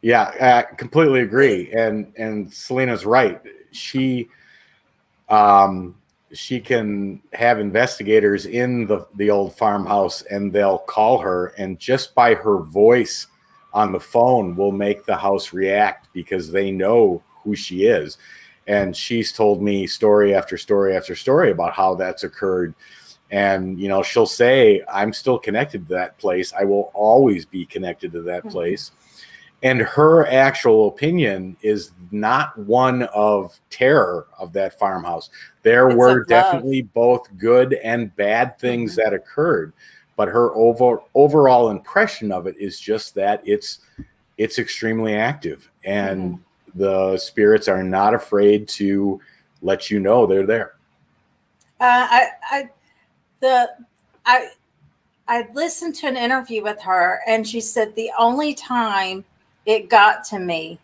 [SPEAKER 3] yeah, I completely agree. And Selena's right. She can have investigators in the old farmhouse, and they'll call her, and just by her voice on the phone will make the house react because they know who she is. And she's told me story after story after story about how that's occurred. And, she'll say, I'm still connected to that place. I will always be connected to that place. And her actual opinion is not one of terror of that farmhouse. There were definitely both good and bad things that occurred, but her overall impression of it is just that it's extremely active, and the spirits are not afraid to let you know they're there.
[SPEAKER 2] I listened to an interview with her, and she said the only time it got to me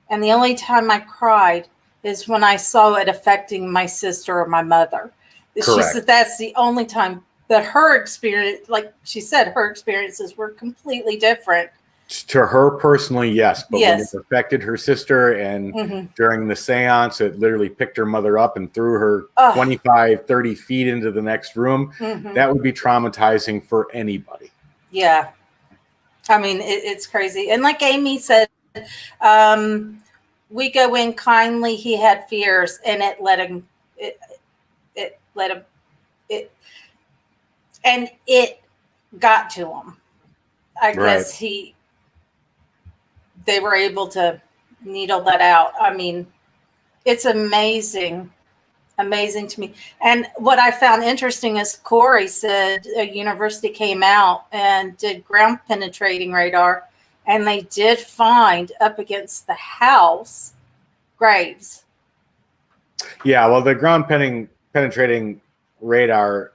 [SPEAKER 2] and the only time I cried is when I saw it affecting my sister or my mother. Correct. She said that's the only time. But her experience, like she said, her experiences were completely different.
[SPEAKER 3] To her personally, yes. But when it affected her sister, and during the seance, it literally picked her mother up and threw her 25, 30 feet into the next room. That would be traumatizing for anybody.
[SPEAKER 2] Yeah. I mean, it's crazy. And like Amy said, we go in kindly. He had fears, and it let him, and it got to him. I guess they were able to needle that out. I mean, it's amazing to me. And what I found interesting is Corey said a university came out and did ground penetrating radar, and they did find up against the house graves.
[SPEAKER 3] Yeah, well, the ground penetrating radar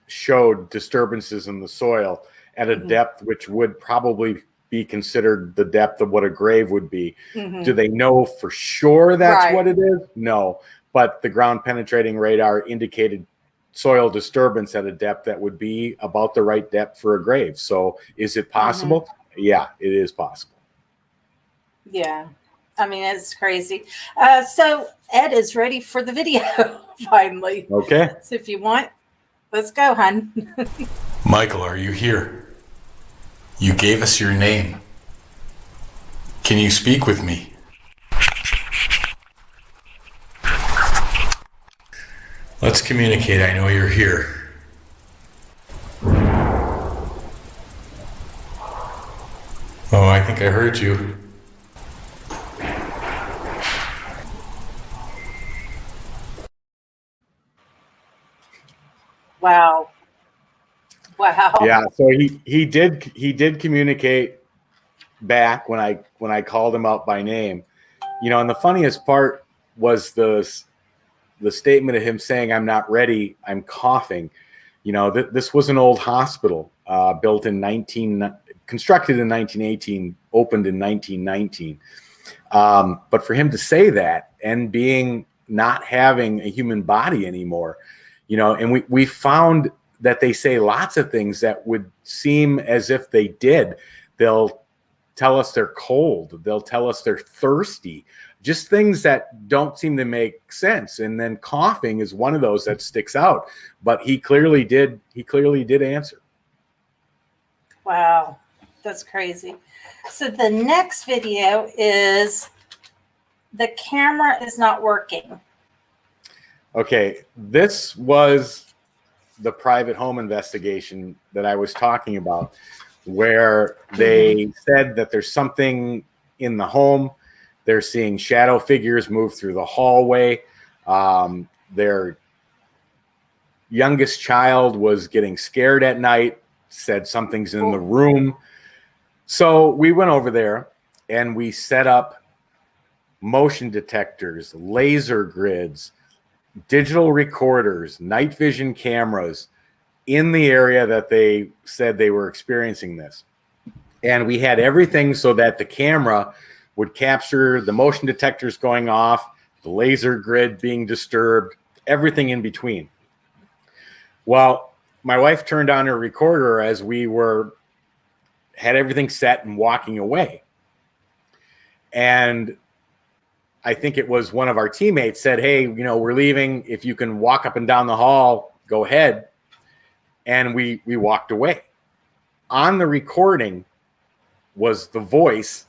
[SPEAKER 3] showed disturbances in the soil at a depth which would probably be considered the depth of what a grave would be. Do they know for sure that's what it is? No. But the ground penetrating radar indicated soil disturbance at a depth that would be about the right depth for a grave. So is it possible? Yeah, it is possible.
[SPEAKER 2] Yeah. I mean, it's crazy. So Ed is ready for the video finally.
[SPEAKER 3] Okay.
[SPEAKER 2] So if you want, let's go, hon.
[SPEAKER 5] Michael, are you here? You gave us your name. Can you speak with me? Let's communicate. I know you're here. Oh, I think I heard you.
[SPEAKER 2] Wow.
[SPEAKER 3] Yeah, so he did communicate back when I called him out by name. And the funniest part was the statement of him saying, "I'm not ready, I'm coughing." This was an old hospital built constructed in 1918, opened in 1919. But for him to say that, and not having a human body anymore, and we found that they say lots of things that would seem as if they did. They'll tell us they're cold. They'll tell us they're thirsty. just things that don't seem to make sense. And then coughing is one of those that sticks out. But he clearly did answer.
[SPEAKER 2] Wow, that's crazy. So the next video is the camera is not working.
[SPEAKER 3] Okay, this was the private home investigation that I was talking about, where they said that there's something in the home. They're seeing shadow figures move through the hallway. Their youngest child was getting scared at night, said something's in the room. So we went over there and we set up motion detectors, laser grids, digital recorders, night vision cameras in the area that they said they were experiencing this. And we had everything so that the camera would capture the motion detectors going off, the laser grid being disturbed, everything in between. Well, my wife turned on her recorder as we had everything set and walking away. And I think it was one of our teammates said, hey, we're leaving. If you can walk up and down the hall, go ahead. And we walked away. On the recording was the voice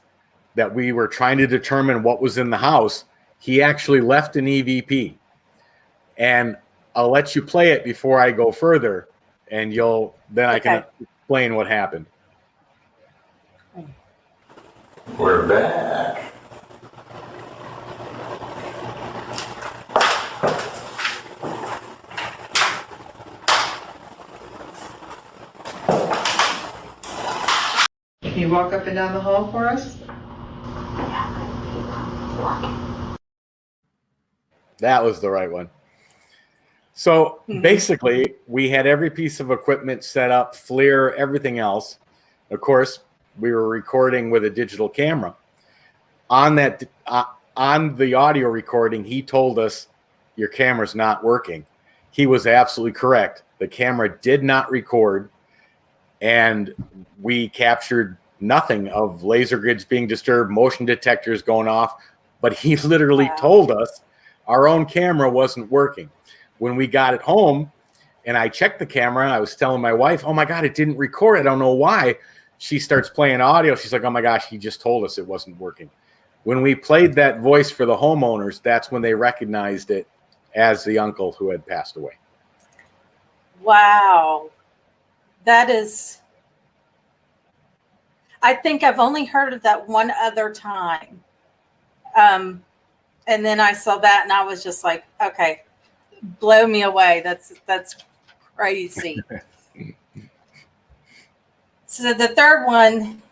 [SPEAKER 3] that we were trying to determine what was in the house. He actually left an EVP. And I'll let you play it before I go further, and I can explain what happened.
[SPEAKER 5] We're back.
[SPEAKER 6] Can you walk up and down the hall for us?
[SPEAKER 3] That was the right one. So basically, we had every piece of equipment set up, FLIR, everything else. Of course, we were recording with a digital camera. On that, on the audio recording, he told us, your camera's not working. He was absolutely correct. The camera did not record, and we captured nothing of laser grids being disturbed, motion detectors going off, but he literally told us our own camera wasn't working. When we got it home and I checked the camera, I was telling my wife, oh my God, it didn't record. I don't know why. She starts playing audio. She's like, oh my gosh, he just told us it wasn't working. When we played that voice for the homeowners, that's when they recognized it as the uncle who had passed away.
[SPEAKER 2] Wow. That is, I think I've only heard of that one other time. And then I saw that and I was just like, okay, blow me away. That's crazy. So the third one,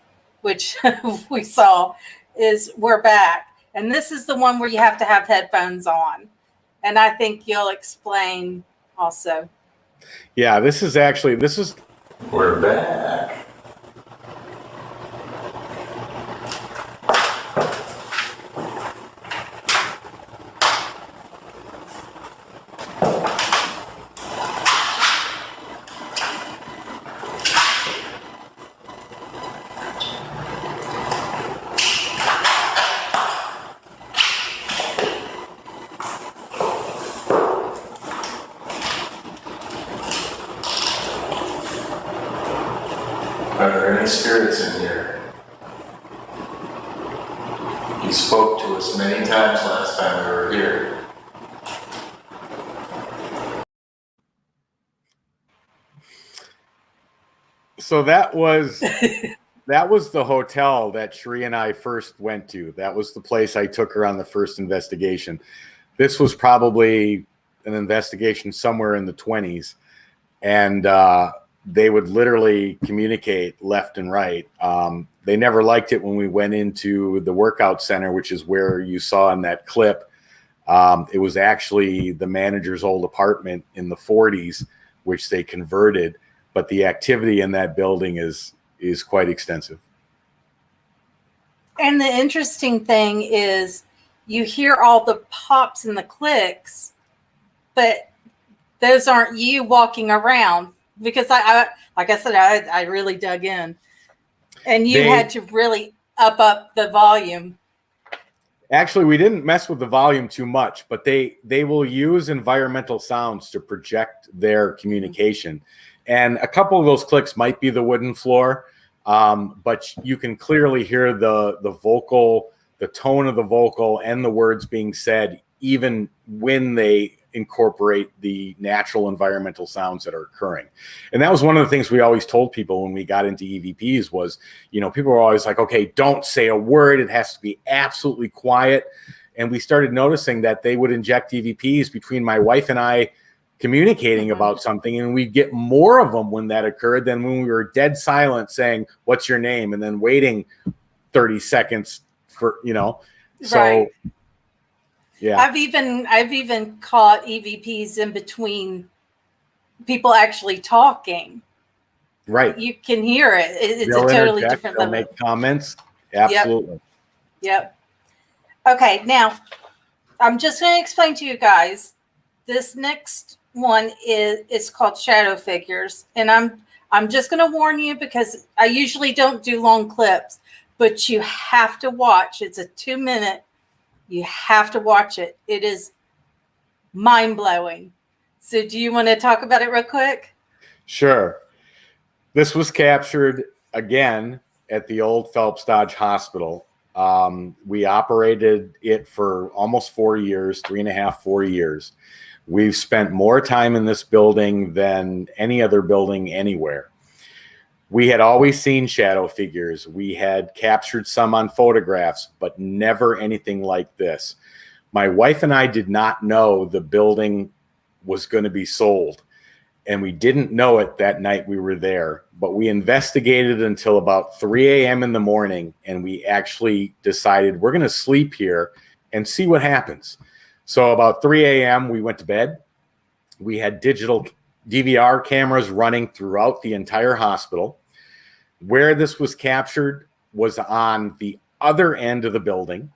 [SPEAKER 2] which we saw, is We're Back. And this is the one where you have to have headphones on. And I think you'll explain also.
[SPEAKER 3] Yeah, this is.
[SPEAKER 5] We're back. Are there any spirits in here? He spoke to us many times last time we were here.
[SPEAKER 3] So that was the hotel that Sheree and I first went to. That was the place I took her on the first investigation. This was probably an investigation somewhere in the 20s. And they would literally communicate left and right. They never liked it when we went into the workout center, which is where you saw in that clip. It was actually the manager's old apartment in the 40s, which they converted. But the activity in that building is quite extensive.
[SPEAKER 2] And the interesting thing is you hear all the pops and the clicks, but those aren't you walking around. Because I like I said, I really dug in, and you had to really up the volume.
[SPEAKER 3] Actually, we didn't mess with the volume too much, but they will use environmental sounds to project their communication. And a couple of those clicks might be the wooden floor, but you can clearly hear the vocal, the tone of the vocal, and the words being said, even when they incorporate the natural environmental sounds that are occurring. And that was one of the things we always told people when we got into EVPs was, people were always like, okay, don't say a word. It has to be absolutely quiet. And we started noticing that they would inject EVPs between my wife and I communicating about something, and we'd get more of them when that occurred than when we were dead silent saying, what's your name? And then waiting 30 seconds for, so
[SPEAKER 2] Right.
[SPEAKER 3] yeah.
[SPEAKER 2] I've even caught EVPs in between people actually talking.
[SPEAKER 3] Right.
[SPEAKER 2] You can hear it. It's
[SPEAKER 3] They'll
[SPEAKER 2] a totally
[SPEAKER 3] interject,
[SPEAKER 2] different
[SPEAKER 3] they'll
[SPEAKER 2] level.
[SPEAKER 3] make comments. Absolutely.
[SPEAKER 2] Yep. Okay, now I'm just going to explain to you guys. This next one is called Shadow Figures, and I'm just going to warn you because I usually don't do long clips, but you have to watch. It's a 2-minute. You have to watch it. It is mind-blowing. So do you want to talk about it real quick?
[SPEAKER 3] Sure. This was captured again at the old Phelps Dodge Hospital. We operated it for almost 4 years, 3.5, 4 years. We've spent more time in this building than any other building anywhere. We had always seen shadow figures. We had captured some on photographs, but never anything like this. My wife and I did not know the building was going to be sold, and we didn't know it that night we were there, but we investigated until about 3 a.m. in the morning, and we actually decided we're going to sleep here and see what happens. So about 3 a.m., we went to bed. We had digital DVR cameras running throughout the entire hospital. Where this was captured was on the other end of the building.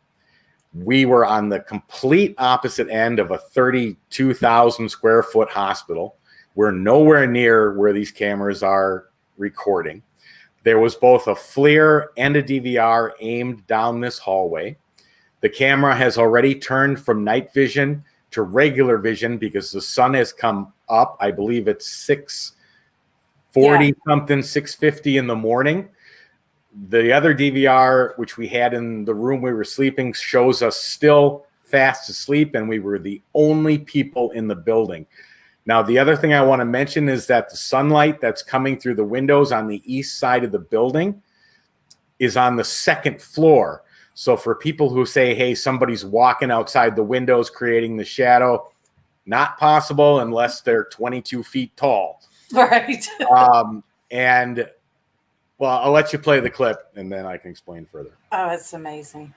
[SPEAKER 3] We were on the complete opposite end of a 32,000 square foot hospital. We're nowhere near where these cameras are recording. There was both a FLIR and a DVR aimed down this hallway. The camera has already turned from night vision to regular vision because the sun has come up. I believe it's 6:40 something, 6:50 in the morning. The other DVR, which we had in the room we were sleeping, shows us still fast asleep, and we were the only people in the building. Now, the other thing I want to mention is that the sunlight that's coming through the windows on the east side of the building is on the second floor. So for people who say, hey, somebody's walking outside the windows creating the shadow, not possible unless they're 22 feet tall.
[SPEAKER 2] Right.
[SPEAKER 3] And well, I'll let you play the clip and then I can explain further.
[SPEAKER 2] Oh, it's amazing.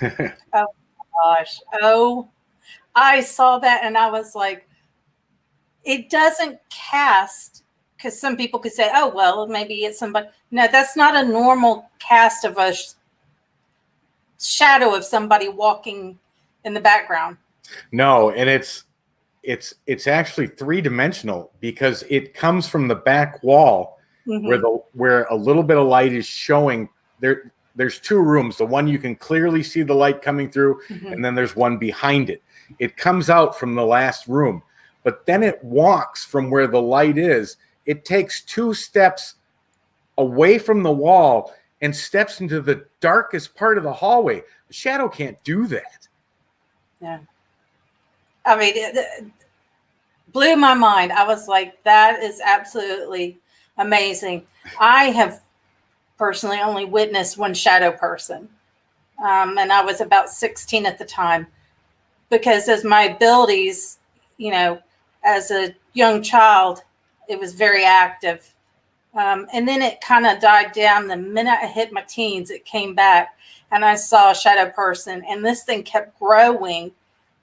[SPEAKER 2] Oh gosh. Oh, I saw that and I was like, it doesn't cast, because some people could say, oh, well, maybe it's somebody. No, that's not a normal cast of a shadow of somebody walking in the background.
[SPEAKER 3] No, and it's actually three-dimensional because it comes from the back wall where a little bit of light is showing. There's two rooms. The one you can clearly see the light coming through, and then there's one behind it. It comes out from the last room, but then it walks from where the light is. It takes 2 steps away from the wall and steps into the darkest part of the hallway. The shadow can't do that.
[SPEAKER 2] Yeah. I mean, it blew my mind. I was like, that is absolutely amazing. I have personally only witnessed one shadow person. And I was about 16 at the time, because as my abilities, as a young child, it was very active. And then it kind of died down. The minute I hit my teens, it came back and I saw a shadow person, and this thing kept growing.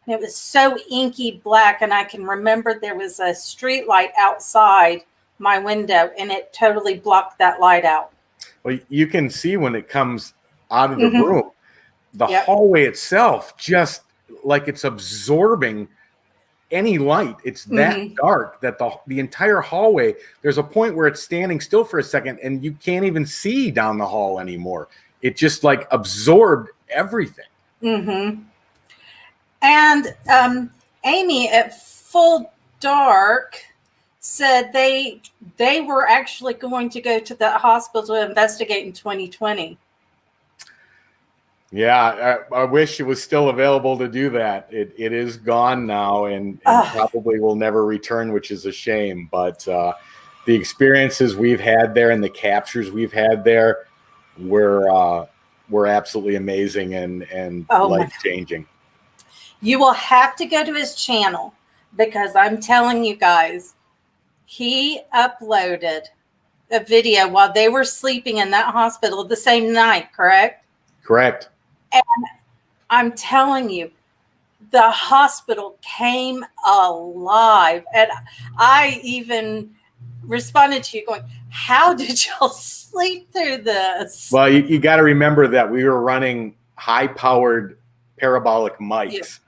[SPEAKER 2] And it was so inky black. And I can remember there was a street light outside my window, and it totally blocked that light out.
[SPEAKER 3] Well, you can see when it comes out of the room, the hallway itself, just like it's absorbing any light. It's that dark that the entire hallway, there's a point where it's standing still for a second and you can't even see down the hall anymore. It just like absorbed everything.
[SPEAKER 2] And Amy at Full Dark said they were actually going to go to the hospital to investigate in 2020.
[SPEAKER 3] Yeah, I wish it was still available to do that. It is gone now and probably will never return, which is a shame. But the experiences we've had there and the captures we've had there were absolutely amazing and life-changing.
[SPEAKER 2] You will have to go to his channel, because I'm telling you guys, he uploaded a video while they were sleeping in that hospital the same night, correct?
[SPEAKER 3] Correct.
[SPEAKER 2] And I'm telling you, the hospital came alive. And I even responded to you going, how did y'all sleep through this?
[SPEAKER 3] Well, you got to remember that we were running high-powered parabolic mics,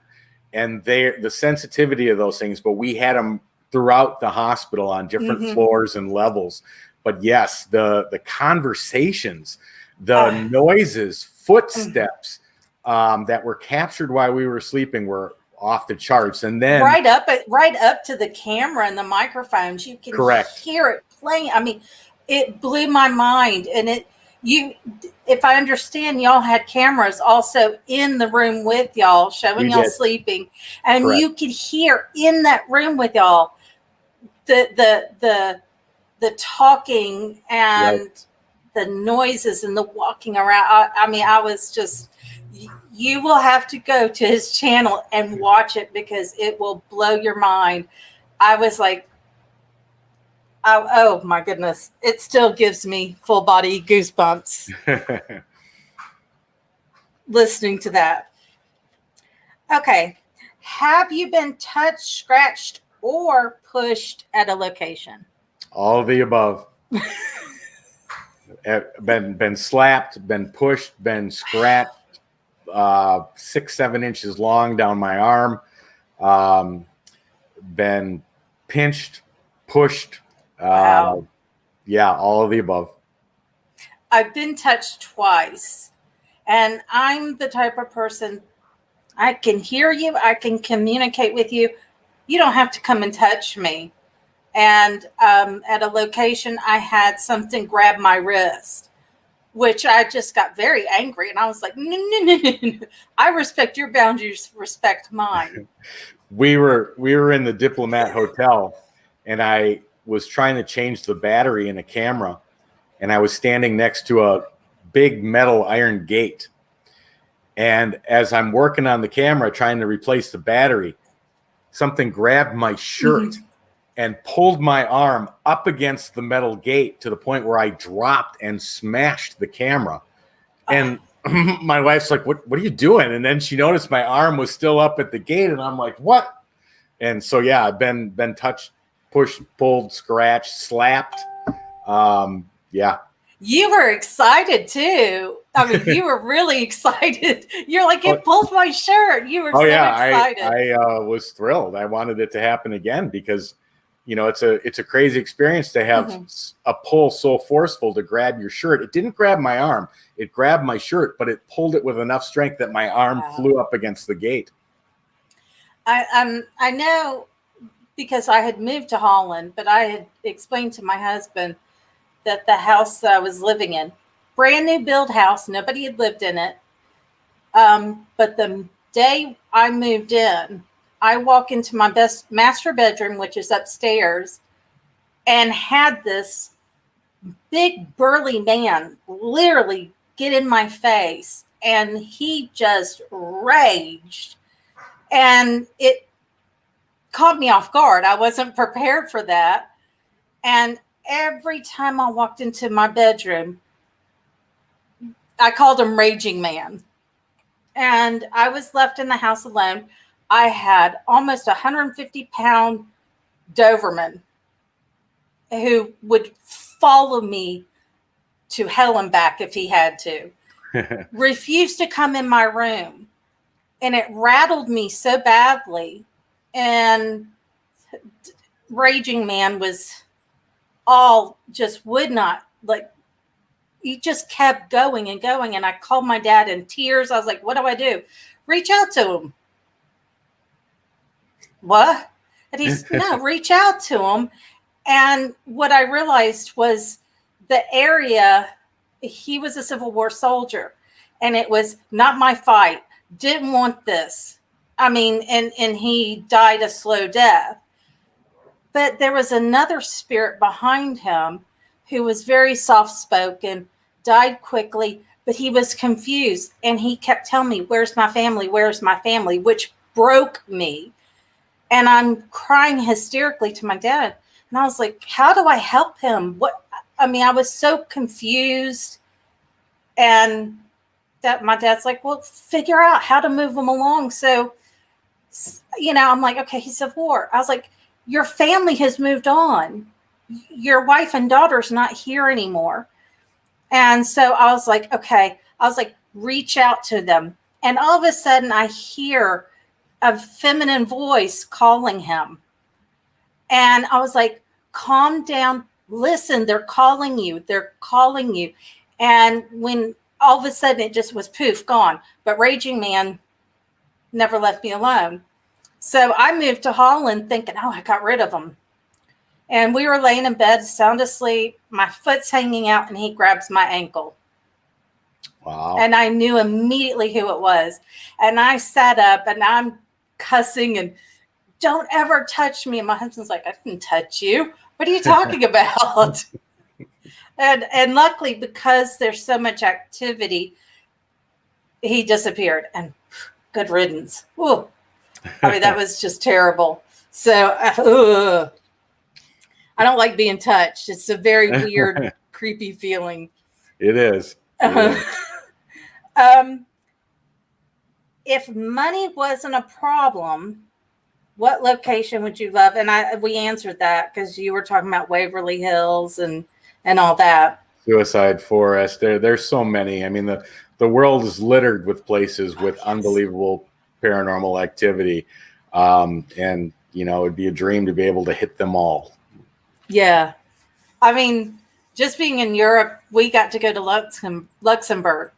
[SPEAKER 3] and the sensitivity of those things, but we had them throughout the hospital on different floors and levels. But yes, the conversations, the noises, footsteps that were captured while we were sleeping were off the charts. And then
[SPEAKER 2] right up to the camera and the microphones, you can hear it playing. I mean, it blew my mind. And if I understand, y'all had cameras also in the room with y'all, showing y'all sleeping, and you could hear in that room with y'all the talking and the noises and the walking around. I mean, I was just, you will have to go to his channel and watch it, because it will blow your mind. I was like, oh my goodness. It still gives me full body goosebumps listening to that. Okay. Have you been touched, scratched, or pushed at a location?
[SPEAKER 3] All of the above. Been slapped, been pushed, been scratched, 6-7 inches long down my arm, been pinched, pushed.
[SPEAKER 2] Wow.
[SPEAKER 3] Yeah, all of the above.
[SPEAKER 2] I've been touched twice, and I'm the type of person, I can hear you, I can communicate with you. You don't have to come and touch me. And at a location, I had something grab my wrist, which I just got very angry. And I was like, no. I respect your boundaries, respect mine.
[SPEAKER 3] We were in the Diplomat Hotel, and I was trying to change the battery in a camera, and I was standing next to a big metal iron gate. And as I'm working on the camera, trying to replace the battery, something grabbed my shirt and pulled my arm up against the metal gate to the point where I dropped and smashed the camera. And my wife's like, what are you doing? And then she noticed my arm was still up at the gate, and I'm like, what? And so, yeah, I've been touched, pushed, pulled, scratched, slapped. Yeah.
[SPEAKER 2] You were excited too. I mean, you were really excited. You're like, it pulled my shirt. You were so excited.
[SPEAKER 3] I was thrilled. I wanted it to happen again because, it's a crazy experience to have a pull so forceful to grab your shirt. It didn't grab my arm. It grabbed my shirt, but it pulled it with enough strength that my arm flew up against the gate.
[SPEAKER 2] I know because I had moved to Holland, but I had explained to my husband that the house that I was living in, brand new build house, nobody had lived in it. But the day I moved in, I walk into my master bedroom, which is upstairs, and had this big burly man literally get in my face, and he just raged, and it caught me off guard. I wasn't prepared for that. And every time I walked into my bedroom, I called him Raging Man. And I was left in the house alone. I had almost 150-pound Doberman who would follow me to hell and back if he had to. Refused to come in my room. And it rattled me so badly. And Raging Man was all just would not, like, he just kept going and going. And I called my dad in tears. I was like, what do I do? Reach out to him. What? And he's, no, reach out to him. And what I realized was the area, he was a Civil War soldier. And it was not my fight. Didn't want this. I mean, and he died a slow death. But there was another spirit behind him who was very soft-spoken, died quickly, but he was confused. And he kept telling me, where's my family? Where's my family? Which broke me. And I'm crying hysterically to my dad. And I was like, how do I help him? I was so confused. And that my dad's like, well, figure out how to move him along. So, I'm like, okay, he's Civil War. I was like, your family has moved on. Your wife and daughter's not here anymore. And so I was like, okay. I was like, reach out to them. And all of a sudden I hear a feminine voice calling him. And I was like, calm down. Listen, they're calling you. They're calling you. And when all of a sudden it just was poof, gone. But Raging Man never left me alone. So I moved to Holland thinking, oh, I got rid of him. And we were laying in bed, sound asleep. My foot's hanging out, and he grabs my ankle.
[SPEAKER 3] Wow.
[SPEAKER 2] And I knew immediately who it was. And I sat up, and I'm cussing, and don't ever touch me. And my husband's like, I didn't touch you. What are you talking about? And luckily, because there's so much activity, he disappeared. And good riddance. Ooh. That was just terrible. So, I don't like being touched. It's a very weird, creepy feeling.
[SPEAKER 3] It is.
[SPEAKER 2] If money wasn't a problem, what location would you love? And we answered that because you were talking about Waverly Hills and all that.
[SPEAKER 3] Suicide Forest. There's so many. I mean, the world is littered with places with unbelievable paranormal activity. And, it'd be a dream to be able to hit them all. Yeah.
[SPEAKER 2] I mean, just being in Europe, we got to go to Luxembourg.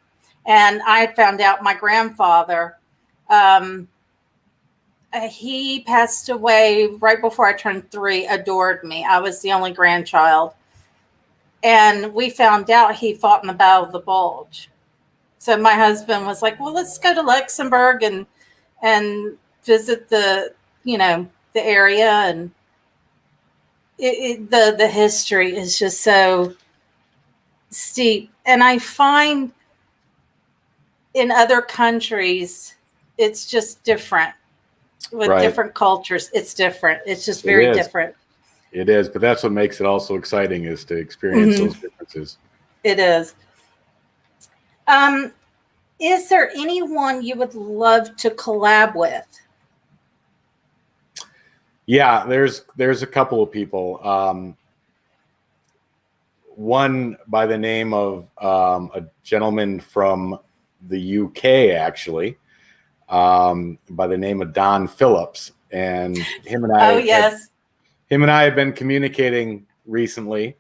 [SPEAKER 2] And I had found out my grandfather, he passed away right before I turned 3, adored me. I was the only grandchild. And we found out he fought in the Battle of the Bulge. So my husband was like, well, let's go to Luxembourg and visit the area. And the history is just so steep. And I find in other countries, it's just different with different cultures. It's different. It's just very different.
[SPEAKER 3] It is, but that's what makes it also exciting is to experience those differences.
[SPEAKER 2] It is. Is there anyone you would love to collab with?
[SPEAKER 3] Yeah, there's a couple of people. One by the name of a gentleman from the UK, actually, by the name of Don Phillips, and him and I.
[SPEAKER 2] Oh yes.
[SPEAKER 3] Him and I have been communicating recently.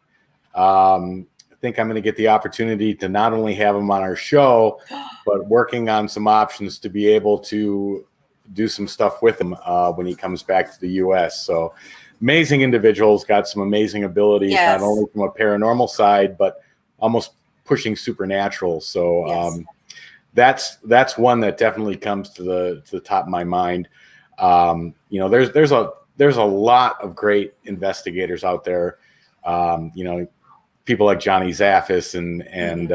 [SPEAKER 3] I think I'm going to get the opportunity to not only have him on our show, but working on some options to be able to do some stuff with him when he comes back to the U.S. So amazing individuals, got some amazing abilities,
[SPEAKER 2] Yes.
[SPEAKER 3] not only from a paranormal side, but almost pushing supernatural. So
[SPEAKER 2] Yes.
[SPEAKER 3] that's one that definitely comes to the top of my mind. There's a lot of great investigators out there. People like Johnny Zaffis and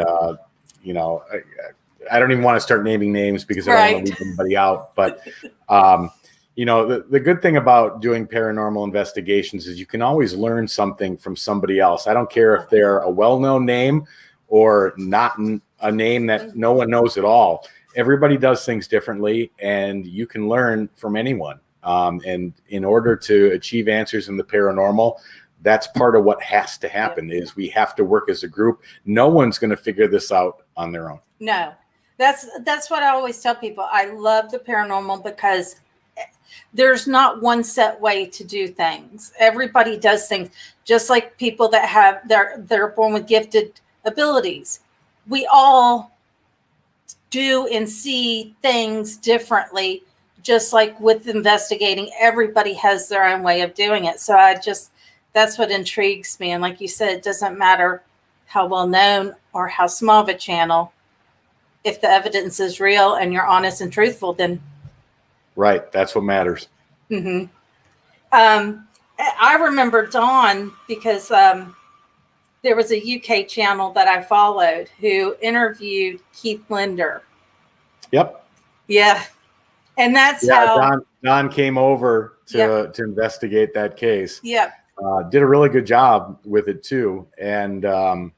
[SPEAKER 3] I don't even want to start naming names because I don't want to leave anybody out. But the good thing about doing paranormal investigations is you can always learn something from somebody else. I don't care if they're a well-known name or not a name that no one knows at all. Everybody does things differently, and you can learn from anyone. And in order to achieve answers in the paranormal, that's part of what has to happen is we have to work as a group. No one's going to figure this out on their own.
[SPEAKER 2] No, that's what I always tell people. I love the paranormal because there's not one set way to do things. Everybody does things just like people that have they're born with gifted abilities. We all do and see things differently, just like with investigating. Everybody has their own way of doing it. So that's what intrigues me. And like you said, it doesn't matter how well known or how small of a channel. If the evidence is real and you're honest and truthful, then
[SPEAKER 3] right, that's what matters.
[SPEAKER 2] Mm-hmm. I remember Dawn because there was a UK channel that I followed who interviewed Keith Linder.
[SPEAKER 3] Yep.
[SPEAKER 2] Yeah, and that's how
[SPEAKER 3] Don came over to investigate that case.
[SPEAKER 2] Yep.
[SPEAKER 3] Did a really good job with it too, and that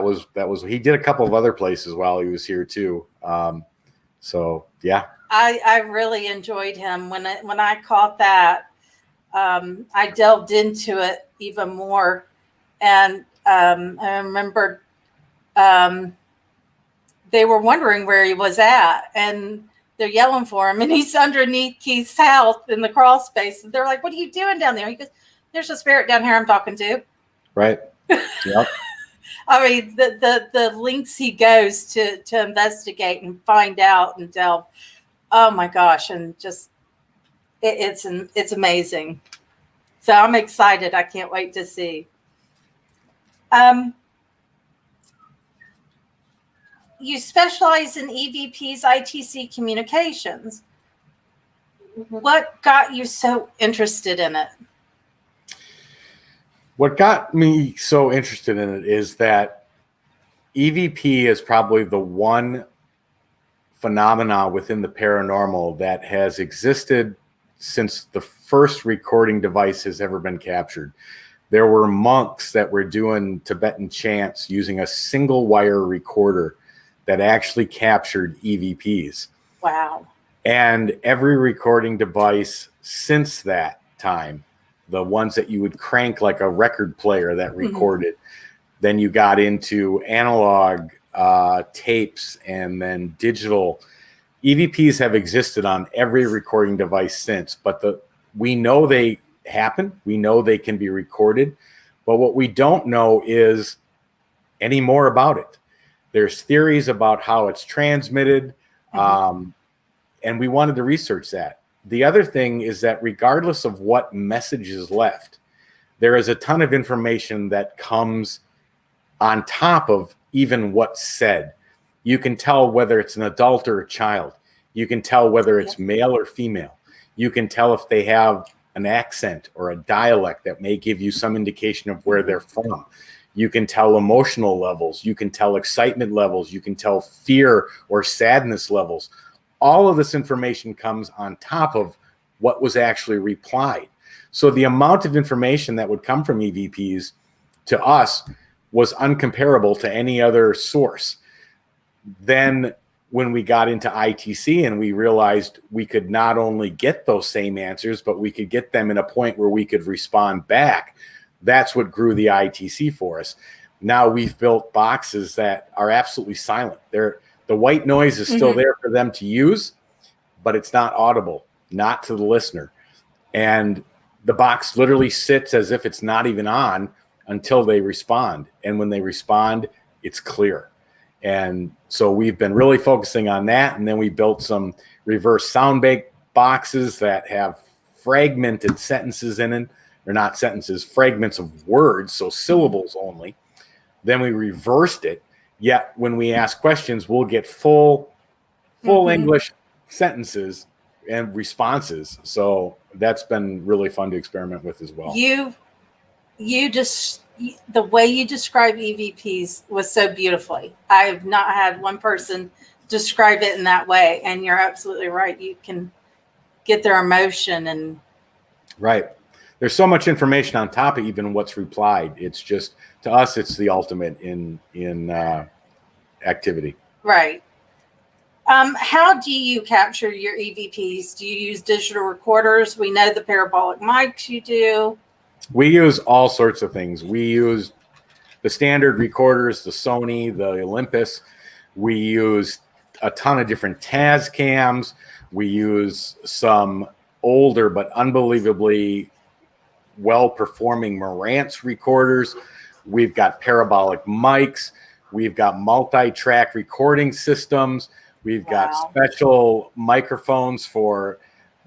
[SPEAKER 3] was he did a couple of other places while he was here too. So yeah,
[SPEAKER 2] I really enjoyed him when I caught that. I delved into it even more, and I remember they were wondering where he was at, and they're yelling for him, and he's underneath Keith's house in the crawl space. And they're like, "What are you doing down there?" He goes, "There's a spirit down here I'm talking to."
[SPEAKER 3] Right. Yep.
[SPEAKER 2] I mean, the links he goes to investigate and find out and delve. Oh my gosh! And just it's amazing. So I'm excited. I can't wait to see. You specialize in EVP's ITC communications. What got you so interested in it?
[SPEAKER 3] What got me so interested in it is that EVP is probably the one phenomena within the paranormal that has existed since the first recording device has ever been captured. There were monks that were doing Tibetan chants using a single wire recorder that actually captured EVPs.
[SPEAKER 2] Wow. And
[SPEAKER 3] every recording device since that time, the ones that you would crank like a record player that recorded, then you got into analog tapes and then digital. EVPs have existed on every recording device since, but we know they happen. We know they can be recorded, but what we don't know is any more about it. There's theories about how it's transmitted, and we wanted to research that. The other thing is that regardless of what message is left, there is a ton of information that comes on top of even what's said. You can tell whether it's an adult or a child. You can tell whether it's male or female. You can tell if they have an accent or a dialect that may give you some indication of where they're from. You can tell emotional levels. You can tell excitement levels. You can tell fear or sadness levels. All of this information comes on top of what was actually replied. So the amount of information that would come from EVPs to us was uncomparable to any other source. then when we got into ITC and we realized we could not only get those same answers, but we could get them in a point where we could respond back, that's what grew the ITC for us. Now we've built boxes that are absolutely silent. The white noise is still there for them to use, but it's not audible, not to the listener. And the box literally sits as if it's not even on until they respond. And when they respond, it's clear. And so we've been really focusing on that. And then we built some reverse sound bank boxes that have fragmented sentences in it. They're not sentences, fragments of words, so syllables only. Then we reversed it. Yet when we ask questions, we'll get full English sentences and responses. So that's been really fun to experiment with as well.
[SPEAKER 2] The way you describe EVPs was so beautifully. I've not had one person describe it in that way. And you're absolutely right. You can get their emotion and.
[SPEAKER 3] Right. There's so much information on top of even what's replied. It's just, to us, it's the ultimate in activity.
[SPEAKER 2] Right. How do you capture your EVPs? Do you use digital recorders? We know the parabolic mics you do.
[SPEAKER 3] We use all sorts of things. We use the standard recorders, the Sony, the Olympus. We use a ton of different Taz cams. We use some older but unbelievably well-performing Marantz recorders. We've got parabolic mics. We've got multi-track recording systems. We've got special microphones for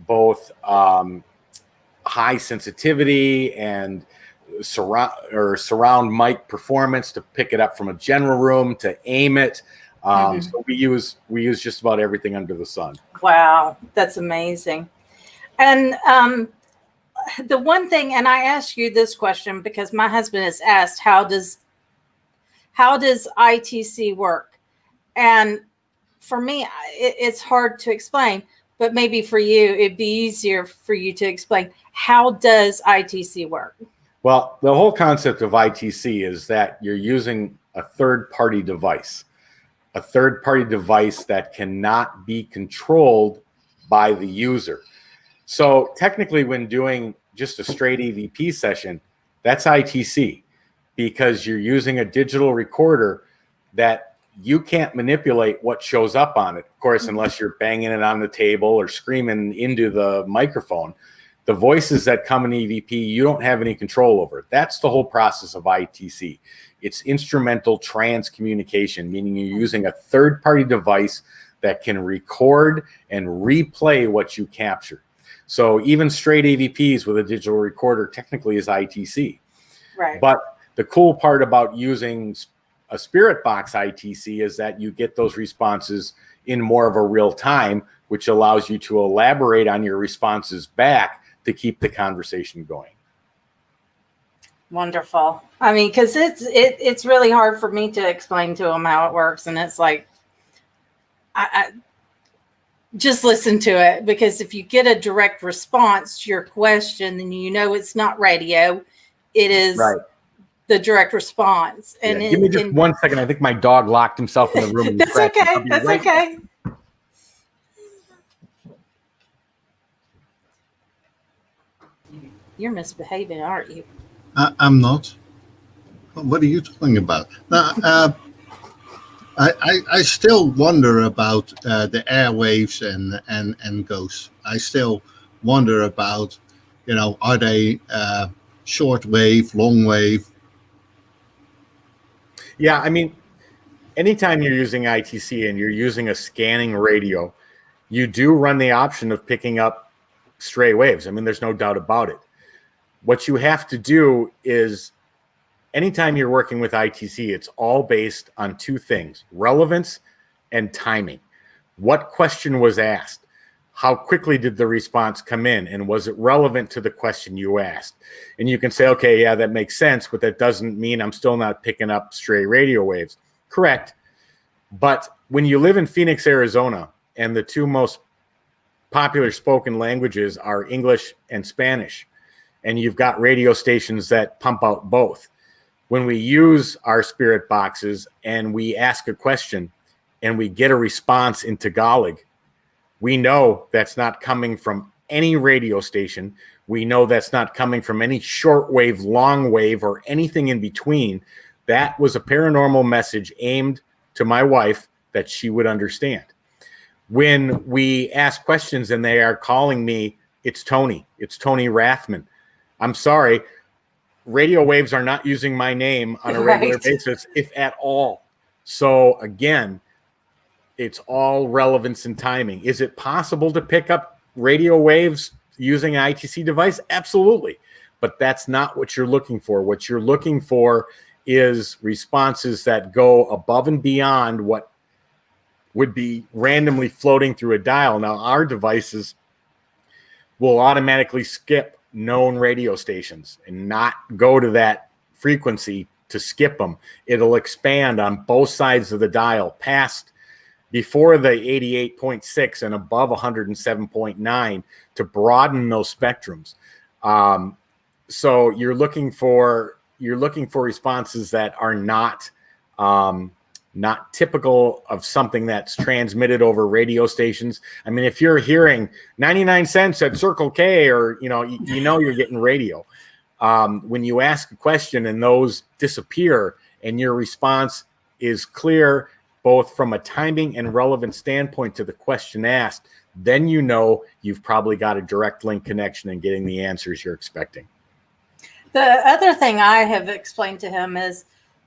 [SPEAKER 3] both high sensitivity and surround mic performance to pick it up from a general room to aim it. So we use just about everything under the sun. Wow,
[SPEAKER 2] that's amazing. And the one thing, and I ask you this question because my husband has asked, how does ITC work? And for me, it's hard to explain, but maybe for you, it'd be easier for you to explain. How does ITC work?
[SPEAKER 3] Well, the whole concept of ITC is that you're using a third-party device that cannot be controlled by the user. So technically, when doing just a straight EVP session, that's ITC, because you're using a digital recorder that you can't manipulate what shows up on it, of course, unless you're banging it on the table or screaming into the microphone. The voices that come in EVP, you don't have any control over. That's the whole process of ITC. It's instrumental transcommunication, meaning you're using a third-party device that can record and replay what you capture. So even straight EVPs with a digital recorder technically is ITC.
[SPEAKER 2] Right.
[SPEAKER 3] But the cool part about using a spirit box ITC is that you get those responses in more of a real time, which allows you to elaborate on your responses back to keep the conversation going.
[SPEAKER 2] Wonderful. I mean, because it's really hard for me to explain to them how it works, and it's like, I just listen to it, because if you get a direct response to your question, then you know it's not radio. It is the direct response. And
[SPEAKER 3] give me just 1 second. I think my dog locked himself in the room.
[SPEAKER 2] That's okay. That's okay. You're misbehaving, aren't you?
[SPEAKER 4] I'm not. What are you talking about? Now, I still wonder about the airwaves and ghosts. I still wonder about, are they short wave, long wave?
[SPEAKER 3] Yeah, I mean, anytime you're using ITC and you're using a scanning radio, you do run the option of picking up stray waves. I mean, there's no doubt about it. What you have to do is, anytime you're working with ITC, it's all based on two things: relevance and timing. What question was asked? How quickly did the response come in? And was it relevant to the question you asked? And you can say, okay, yeah, that makes sense, but that doesn't mean I'm still not picking up stray radio waves. Correct. But when you live in Phoenix, Arizona, and the two most popular spoken languages are English and Spanish, and you've got radio stations that pump out both, when we use our spirit boxes and we ask a question and we get a response in Tagalog, we know that's not coming from any radio station. We know that's not coming from any shortwave, long wave, or anything in between. That was a paranormal message aimed to my wife that she would understand. When we ask questions and they are calling me, it's Tony Rathman. I'm sorry, radio waves are not using my name on a regular basis, if at all. So again, it's all relevance and timing. Is it possible to pick up radio waves using an ITC device? Absolutely. But that's not what you're looking for. What you're looking for is responses that go above and beyond what would be randomly floating through a dial. Now, our devices will automatically skip known radio stations and not go to that frequency to skip them. It'll expand on both sides of the dial past before the 88.6 and above 107.9 to broaden those spectrums. So you're looking for responses that are not typical of something that's transmitted over radio stations. I mean, if you're hearing 99 cents at Circle K, or you're getting radio. When you ask a question and those disappear and your response is clear, both from a timing and relevant standpoint to the question asked, then you know you've probably got a direct link connection and getting the answers you're expecting.
[SPEAKER 2] The other thing I have explained to him is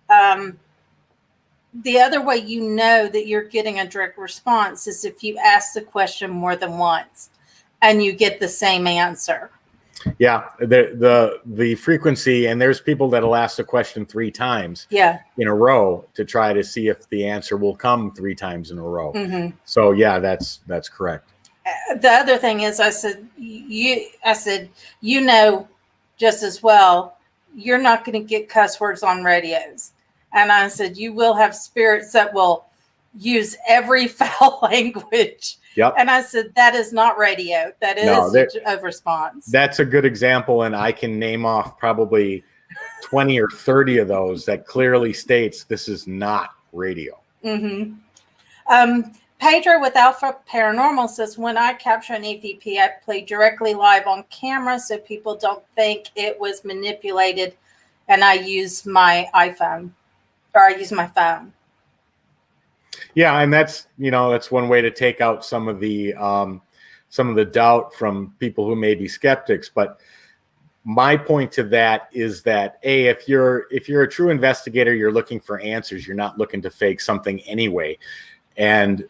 [SPEAKER 2] the other way you know that you're getting a direct response is if you ask the question more than once and you get the same answer. Yeah,
[SPEAKER 3] the frequency, and there's people that'll ask the question 3 times in a row to try to see if the answer will come 3 times in a row. Mm-hmm. So yeah, that's correct.
[SPEAKER 2] The other thing is, I said, you know just as well, you're not going to get cuss words on radios. And I said, you will have spirits that will use every foul language.
[SPEAKER 3] Yep.
[SPEAKER 2] And I said, that is not radio. That is a response.
[SPEAKER 3] That's a good example. And I can name off probably 20 or 30 of those that clearly states this is not radio.
[SPEAKER 2] Mm-hmm. Pedro with Alpha Paranormal says, when I capture an EVP, I play directly live on camera so people don't think it was manipulated, and I use my iPhone, or I use my phone.
[SPEAKER 3] Yeah, and that's one way to take out some of the doubt from people who may be skeptics. But my point to that is that if you're a true investigator, you're looking for answers. You're not looking to fake something anyway. And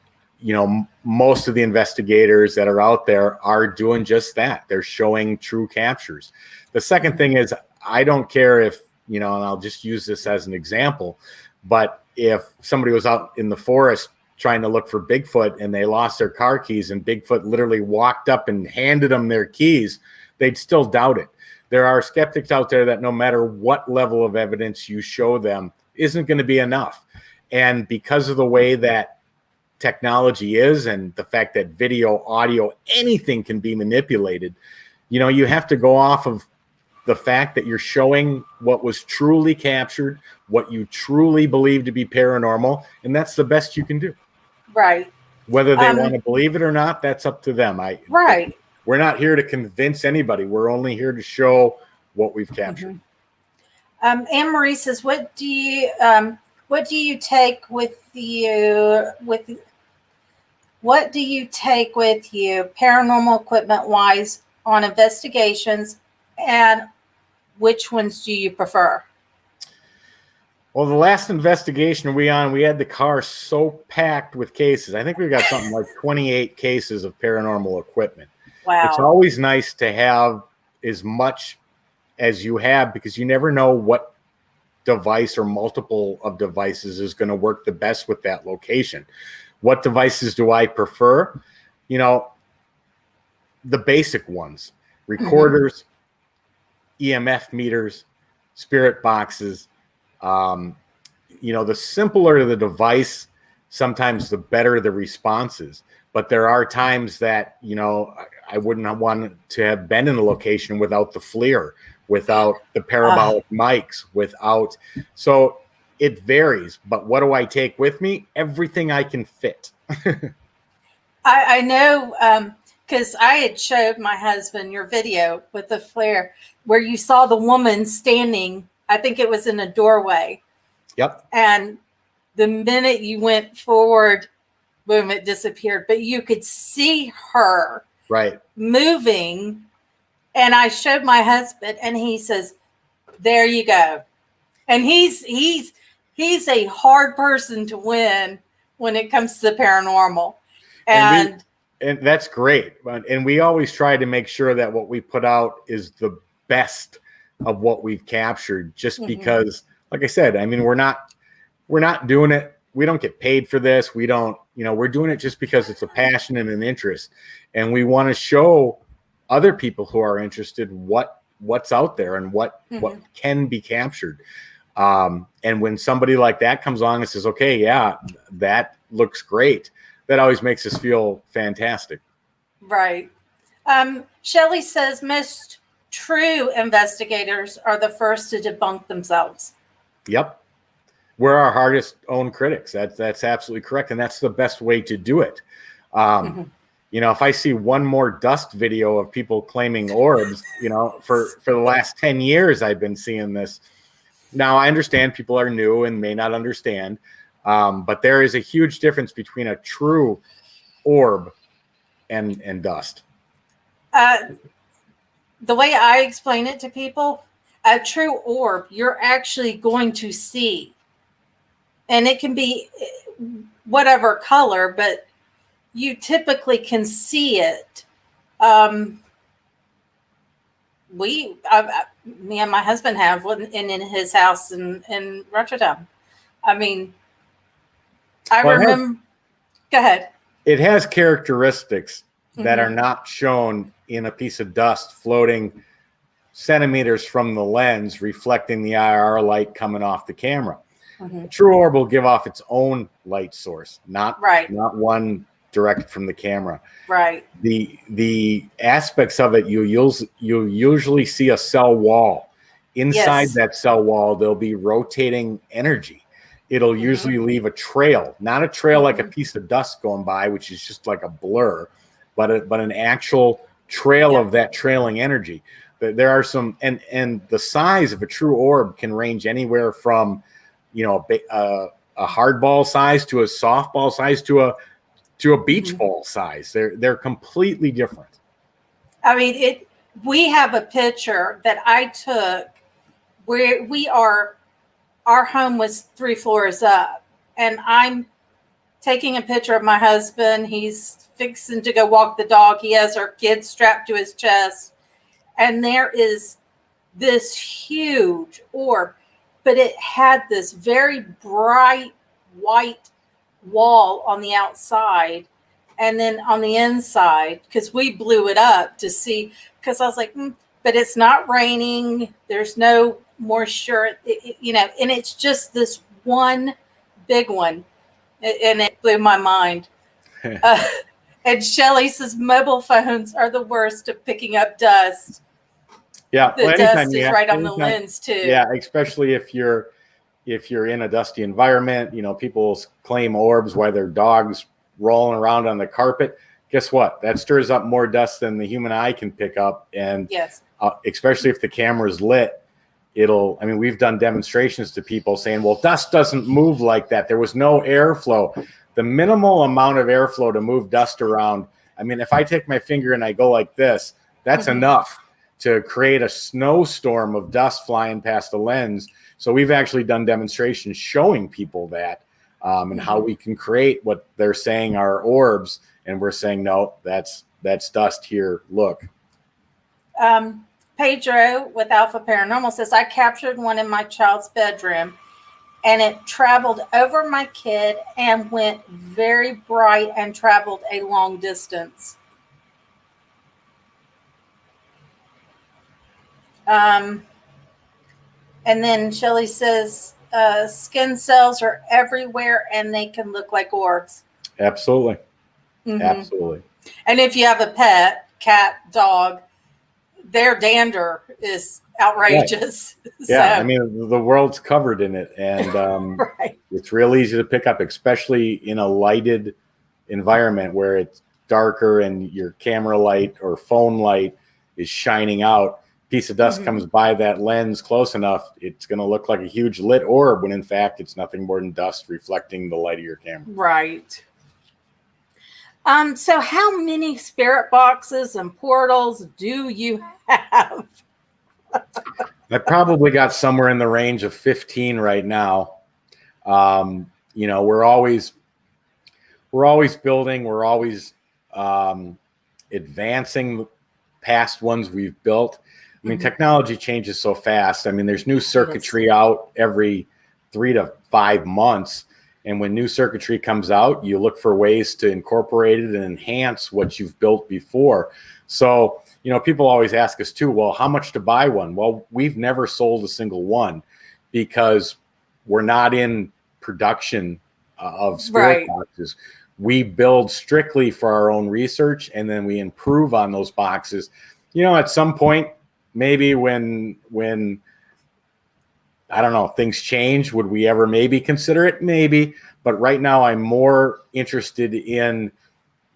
[SPEAKER 3] most of the investigators that are out there are doing just that. They're showing true captures. The second thing is, I don't care if, and I'll just use this as an example, but if somebody was out in the forest trying to look for Bigfoot and they lost their car keys and Bigfoot literally walked up and handed them their keys, they'd still doubt it. There are skeptics out there that no matter what level of evidence you show them isn't going to be enough. And because of the way that technology is and the fact that video, audio, anything can be manipulated, you have to go off of the fact that you're showing what was truly captured, what you truly believe to be paranormal, and that's the best you can do.
[SPEAKER 2] Right.
[SPEAKER 3] Whether they want to believe it or not, that's up to them. We're not here to convince anybody. We're only here to show what we've captured.
[SPEAKER 2] Mm-hmm. Anne-Marie says, what do you take with you paranormal equipment wise on investigations, and which ones do you prefer?
[SPEAKER 3] Well, the last investigation we had the car so packed with cases. I think we've got something like 28 cases of paranormal equipment.
[SPEAKER 2] Wow.
[SPEAKER 3] It's always nice to have as much as you have, because you never know what device or multiple of devices is going to work the best with that location. What devices do I prefer? The basic ones: recorders, EMF meters, spirit boxes. The simpler the device, sometimes the better the responses. But there are times that, I wouldn't want to have been in a location without the FLIR, without the parabolic mics, so it varies, but what do I take with me? Everything I can fit.
[SPEAKER 2] I know, because I had showed my husband your video with the flare where you saw the woman standing, I think it was in a doorway.
[SPEAKER 3] Yep.
[SPEAKER 2] And the minute you went forward, boom, it disappeared. But you could see her
[SPEAKER 3] Right.
[SPEAKER 2] moving. And I showed my husband, and he says, "There you go." And he's a hard person to win when it comes to the paranormal. And
[SPEAKER 3] that's great. And we always try to make sure that what we put out is the best of what we've captured, just because, like I said, I mean, we're not doing it. We don't get paid for this. We don't, we're doing it just because it's a passion and an interest. And we want to show other people who are interested what's out there and what can be captured. And when somebody like that comes along and says, okay, yeah, that looks great, that always makes us feel fantastic. Right.
[SPEAKER 2] Shelley says most true investigators are the first to debunk themselves.
[SPEAKER 3] Yep. We're our hardest own critics. That's absolutely correct. And that's the best way to do it. If I see one more dust video of people claiming orbs, for the last 10 years, I've been seeing this. Now, I understand people are new and may not understand, but there is a huge difference between a true orb and dust.
[SPEAKER 2] The way I explain it to people, a true orb, you're actually going to see. And it can be whatever color, but you typically can see it. Me and my husband have one in his house in Rotterdam. I mean, remember. Go ahead.
[SPEAKER 3] It has characteristics that are not shown in a piece of dust floating centimeters from the lens, reflecting the IR light coming off the camera. A true orb will give off its own light source, not one directed from the camera.
[SPEAKER 2] Right.
[SPEAKER 3] The aspects of it, you'll usually see a cell wall. Inside that cell wall, there'll be rotating energy. It'll usually leave a trail, not a trail like a piece of dust going by, which is just like a blur, but an actual trail of that trailing energy. There are some, and the size of a true orb can range anywhere from, a hardball size to a softball size to a beach ball size. They're completely different.
[SPEAKER 2] I mean, we have a picture that I took where our home was 3 floors up, and I'm taking a picture of my husband. He's fixing to go walk the dog. He has our kids strapped to his chest, and there is this huge orb, but it had this very bright white wall on the outside, and then on the inside, because we blew it up to see, because I was like, but it's not raining. There's no moisture, and it's just this one big one, and it blew my mind. And Shelley says mobile phones are the worst at picking up dust.
[SPEAKER 3] Yeah,
[SPEAKER 2] the dust is right on the lens too.
[SPEAKER 3] Yeah, especially if you're in a dusty environment. People claim orbs while their dog's rolling around on the carpet. Guess what? That stirs up more dust than the human eye can pick up. And especially if the camera's lit, we've done demonstrations to people saying, well, dust doesn't move like that. There was no airflow. The minimal amount of airflow to move dust around. I mean, if I take my finger and I go like this, that's enough to create a snowstorm of dust flying past the lens. So we've actually done demonstrations showing people that and how we can create what they're saying are orbs. And we're saying, no, that's dust here. Look.
[SPEAKER 2] Pedro with Alpha Paranormal says, I captured one in my child's bedroom, and it traveled over my kid and went very bright and traveled a long distance. And then Shelley says, skin cells are everywhere and they can look like orbs.
[SPEAKER 3] Absolutely. Absolutely.
[SPEAKER 2] And if you have a pet, cat, dog, their dander is outrageous.
[SPEAKER 3] Yeah,
[SPEAKER 2] So,
[SPEAKER 3] I mean, the world's covered in it, and
[SPEAKER 2] right.
[SPEAKER 3] it's real easy to pick up, especially in a lighted environment where it's darker and your camera light or phone light is shining out. Piece of dust comes by that lens close enough, it's going to look like a huge lit orb when in fact it's nothing more than dust reflecting the light of your camera.
[SPEAKER 2] Right. So how many spirit boxes and portals do you have?
[SPEAKER 3] I probably got somewhere in the range of 15 right now. You know, we're always building, we're always advancing past ones we've built. I mean, technology changes so fast. I mean, there's new circuitry out every 3 to 5 months. And when new circuitry comes out, you look for ways to incorporate it and enhance what you've built before. So, you know, people always ask us too, well, how much to buy one? Well, we've never sold a single one because we're not in production of spirit boxes. We build strictly for our own research, and then we improve on those boxes. You know, at some point, maybe when I don't know, things change, would we ever maybe consider it? Maybe. But right now I'm more interested in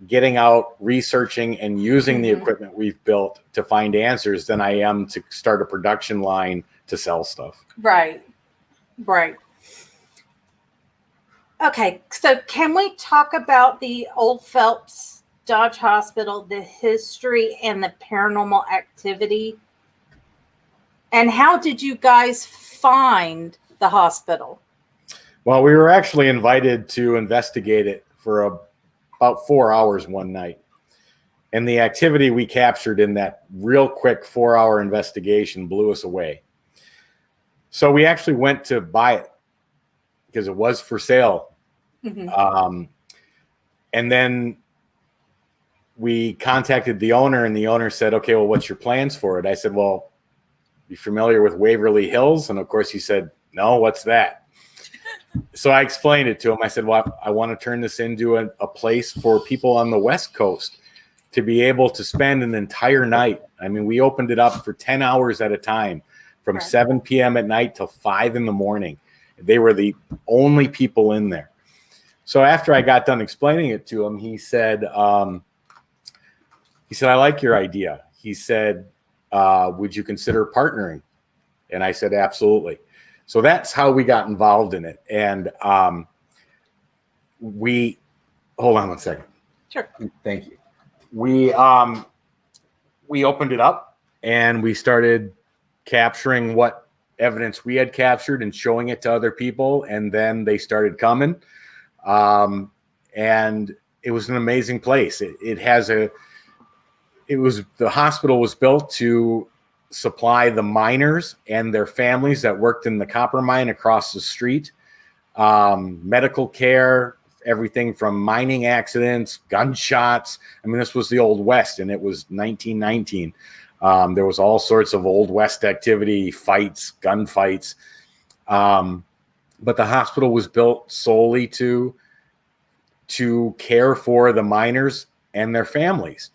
[SPEAKER 3] getting out, researching, and using the equipment we've built to find answers than I am to start a production line to sell stuff.
[SPEAKER 2] Right. Right. Okay, so can we talk about the Old Phelps Dodge Hospital, the history and the paranormal activity? And how did you guys find the hospital?
[SPEAKER 3] Well, we were actually invited to investigate it for about 4 hours one night. And the activity we captured in that real quick 4-hour investigation blew us away. So we actually went to buy it because it was for sale. And then we contacted the owner, and the owner said, okay, well, what's your plans for it? I said, well, you familiar with Waverly Hills? And of course he said, no, what's that? So I explained it to him. I said, well, I want to turn this into a place for people on the West Coast to be able to spend an entire night. I mean, we opened it up for 10 hours at a time from 7 p.m. at night till 5 in the morning. They were the only people in there. So after I got done explaining it to him, he said, I like your idea. He said, would you consider partnering? And I said, absolutely. So that's how we got involved in it. And hold on one second.
[SPEAKER 2] Sure.
[SPEAKER 3] Thank you. We opened it up and we started capturing what evidence we had captured and showing it to other people. And then they started coming. And it was an amazing place. The hospital was built to supply the miners and their families that worked in the copper mine across the street, medical care, everything from mining accidents, gunshots. I mean, this was the Old West, and it was 1919. There was all sorts of Old West activity, fights, gunfights. But the hospital was built solely to care for the miners and their families.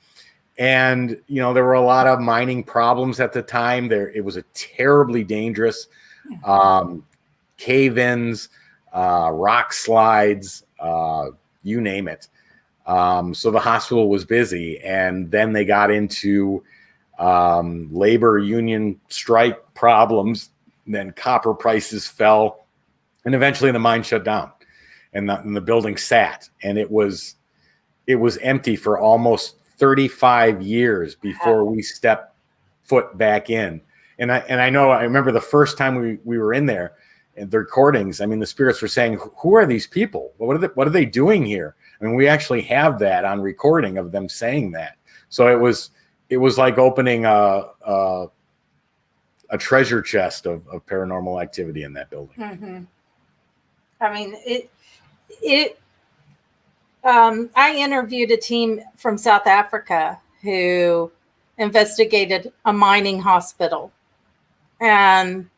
[SPEAKER 3] And, you know, there were a lot of mining problems at the time. It was a terribly dangerous, cave-ins, rock slides, you name it. So the hospital was busy, and then they got into labor union strike problems. And then copper prices fell, and eventually the mine shut down, and the building sat, and it was empty for almost 35 years before we stepped foot back in. And I remember the first time we were in there, and the recordings, I mean, the spirits were saying, who are these people? What are they doing here? I mean, we actually have that on recording of them saying that. So it was like opening a treasure chest of paranormal activity in that building.
[SPEAKER 2] Mm-hmm. I mean, I interviewed a team from South Africa who investigated a mining hospital, and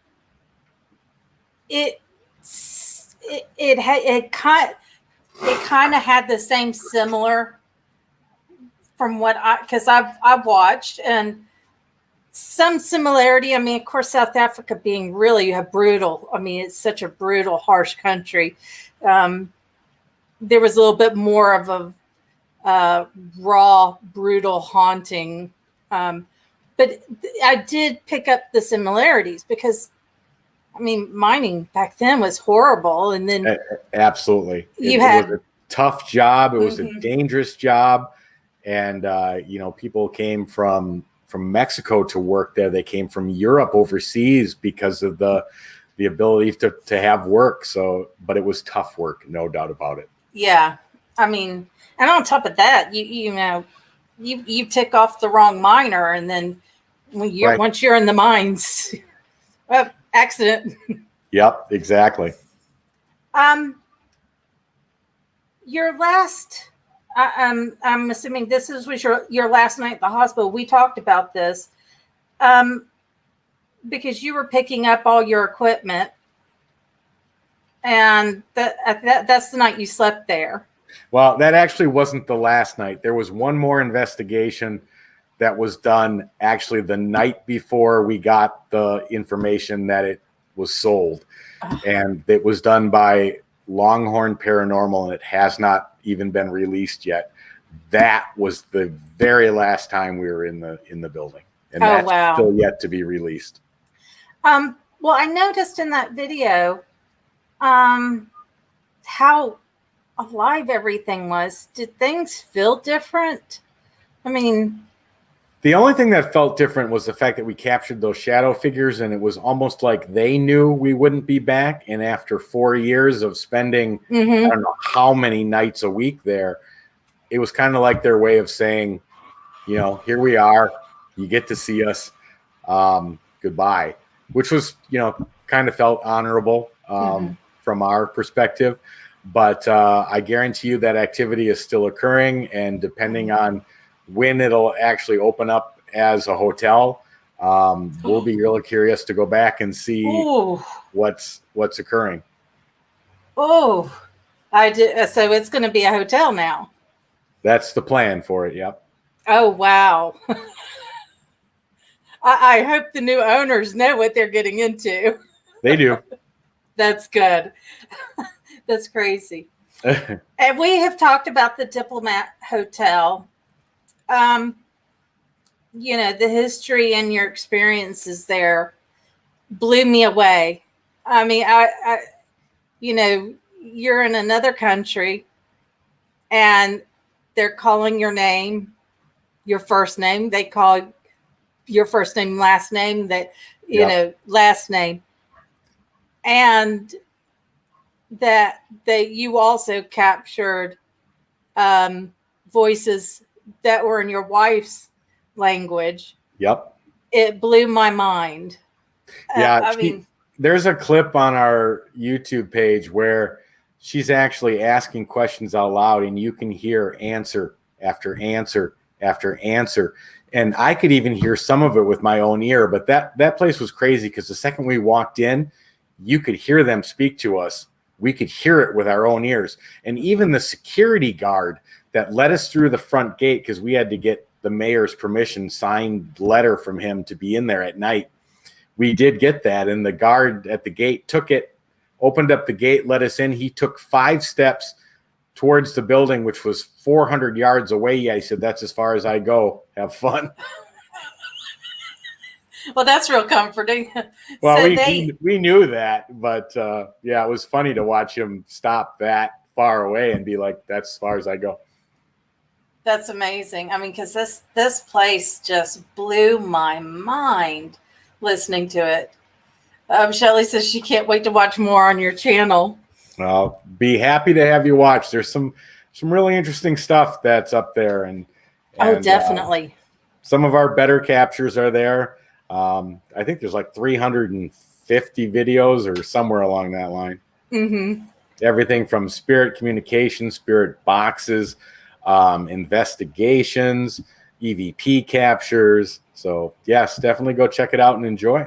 [SPEAKER 2] it kind of had the same similar from what because I've watched, and some similarity. I mean, of course, South Africa being really a brutal, I mean, it's such a brutal, harsh country. There was a little bit more of a raw, brutal haunting. But I did pick up the similarities because, I mean, mining back then was horrible. And then
[SPEAKER 3] absolutely, it was a tough job. It was a dangerous job. And, people came from Mexico to work there. They came from Europe overseas because of the ability to have work. So, but it was tough work, no doubt about it.
[SPEAKER 2] Yeah. I mean, and on top of that, you tick off the wrong miner, and then once you're in the mines, accident.
[SPEAKER 3] Yep, exactly.
[SPEAKER 2] Your last, I'm assuming this was your last night at the hospital. We talked about this, because you were picking up all your equipment, and that's the night you slept there.
[SPEAKER 3] Well, that actually wasn't the last night. There was one more investigation that was done actually the night before we got the information that it was sold. And it was done by Longhorn Paranormal, and it has not even been released yet. That was the very last time we were in the building. And that's still yet to be released.
[SPEAKER 2] Well, I noticed in that video how alive everything was. Did things feel different? I mean,
[SPEAKER 3] the only thing that felt different was the fact that we captured those shadow figures, and it was almost like they knew we wouldn't be back. And after 4 years of spending, I don't know how many nights a week there, it was kind of like their way of saying, here we are, you get to see us, goodbye, which was, kind of felt honorable from our perspective. But I guarantee you that activity is still occurring, and depending on when it'll actually open up as a hotel, we'll be really curious to go back and see what's occurring.
[SPEAKER 2] Oh, I did. So it's going to be a hotel now.
[SPEAKER 3] That's the plan for it. Yep.
[SPEAKER 2] Oh, wow. I hope the new owners know what they're getting into.
[SPEAKER 3] They do.
[SPEAKER 2] That's good. That's crazy. And we have talked about the Diplomat Hotel. The history and your experiences there blew me away. I mean, I you're in another country and they're calling your name, your first name. They call your first name, last name, last name. And that you also captured voices that were in your wife's language.
[SPEAKER 3] Yep.
[SPEAKER 2] It blew my mind.
[SPEAKER 3] Yeah. There's a clip on our YouTube page where she's actually asking questions out loud, and you can hear answer after answer after answer. And I could even hear some of it with my own ear, but that place was crazy because the second we walked in, you could hear them speak to us. We could hear it with our own ears. And even the security guard that let us through the front gate, because we had to get the mayor's permission, signed letter from him to be in there at night. We did get that. And the guard at the gate took it, opened up the gate, let us in. He took 5 steps towards the building, which was 400 yards away. Yeah, he said, that's as far as I go. Have fun.
[SPEAKER 2] Well, that's real comforting.
[SPEAKER 3] Well, so we knew that, but yeah, it was funny to watch him stop that far away and be like, that's as far as I go.
[SPEAKER 2] That's amazing. I mean, because this place just blew my mind listening to it. Shelley says she can't wait to watch more on your channel.
[SPEAKER 3] I'll be happy to have you watch. There's some really interesting stuff that's up there, and
[SPEAKER 2] definitely.
[SPEAKER 3] Some of our better captures are there. I think there's like 350 videos or somewhere along that line.
[SPEAKER 2] Mm-hmm.
[SPEAKER 3] Everything from spirit communication, spirit boxes, investigations, EVP captures. So yes, definitely go check it out and enjoy.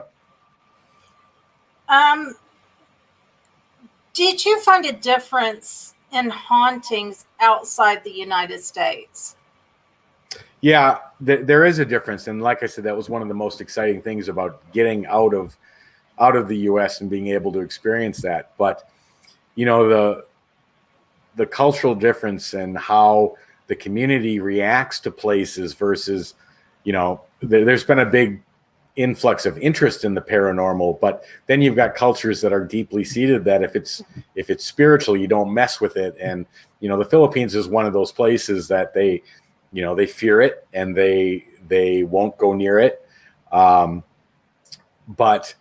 [SPEAKER 2] Did you find a difference in hauntings outside the United States?
[SPEAKER 3] Yeah, there is a difference, and like I said, that was one of the most exciting things about getting out of the U.S. and being able to experience that. But you know, the cultural difference and how the community reacts to places versus, you know, there's been a big influx of interest in the paranormal, but then you've got cultures that are deeply seated that if it's spiritual, you don't mess with it. And you know, the Philippines is one of those places that they fear it and they won't go near it. But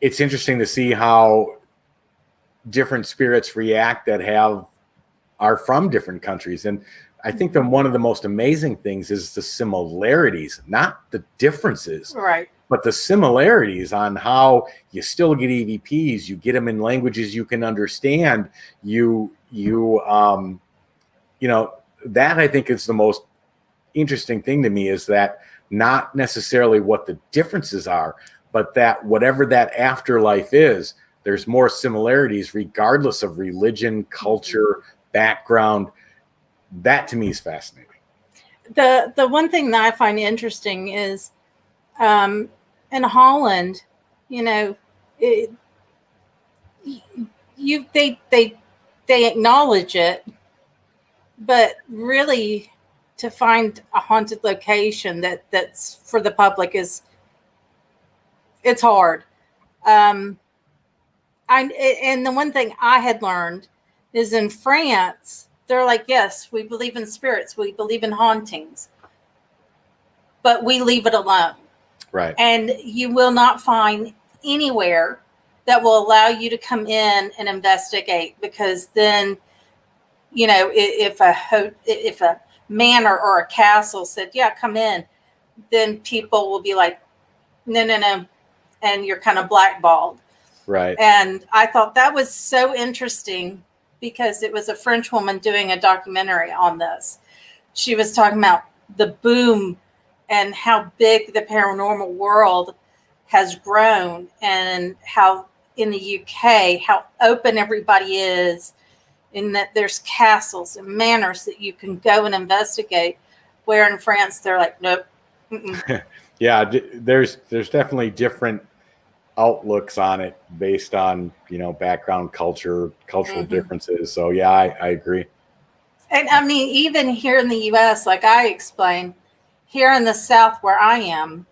[SPEAKER 3] it's interesting to see how different spirits react that are from different countries. And I think that one of the most amazing things is the similarities, not the differences,
[SPEAKER 2] Right.
[SPEAKER 3] but the similarities on how you still get EVPs, you get them in languages you can understand. You know, that I think is the most interesting thing to me, is that not necessarily what the differences are, but that whatever that afterlife is, there's more similarities regardless of religion, culture, background. That to me is fascinating.
[SPEAKER 2] The one thing that I find interesting is in Holland, you know, they acknowledge it, but really to find a haunted location that's for the public it's hard. And the one thing I had learned is in France, they're like, yes, we believe in spirits, we believe in hauntings, but we leave it alone.
[SPEAKER 3] Right.
[SPEAKER 2] And you will not find anywhere that will allow you to come in and investigate, because then, you know, if a manor or a castle said, yeah, come in, then people will be like, no. And you're kind of blackballed.
[SPEAKER 3] Right.
[SPEAKER 2] And I thought that was so interesting, because it was a French woman doing a documentary on this. She was talking about the boom and how big the paranormal world has grown, and how in the UK, how open everybody is, in that there's castles and manors that you can go and investigate, where in France, they're like, nope.
[SPEAKER 3] Yeah, there's definitely different outlooks on it based on, you know, background, cultural differences. So yeah, I agree.
[SPEAKER 2] And I mean, even here in the US, like I explained, here in the South where I am,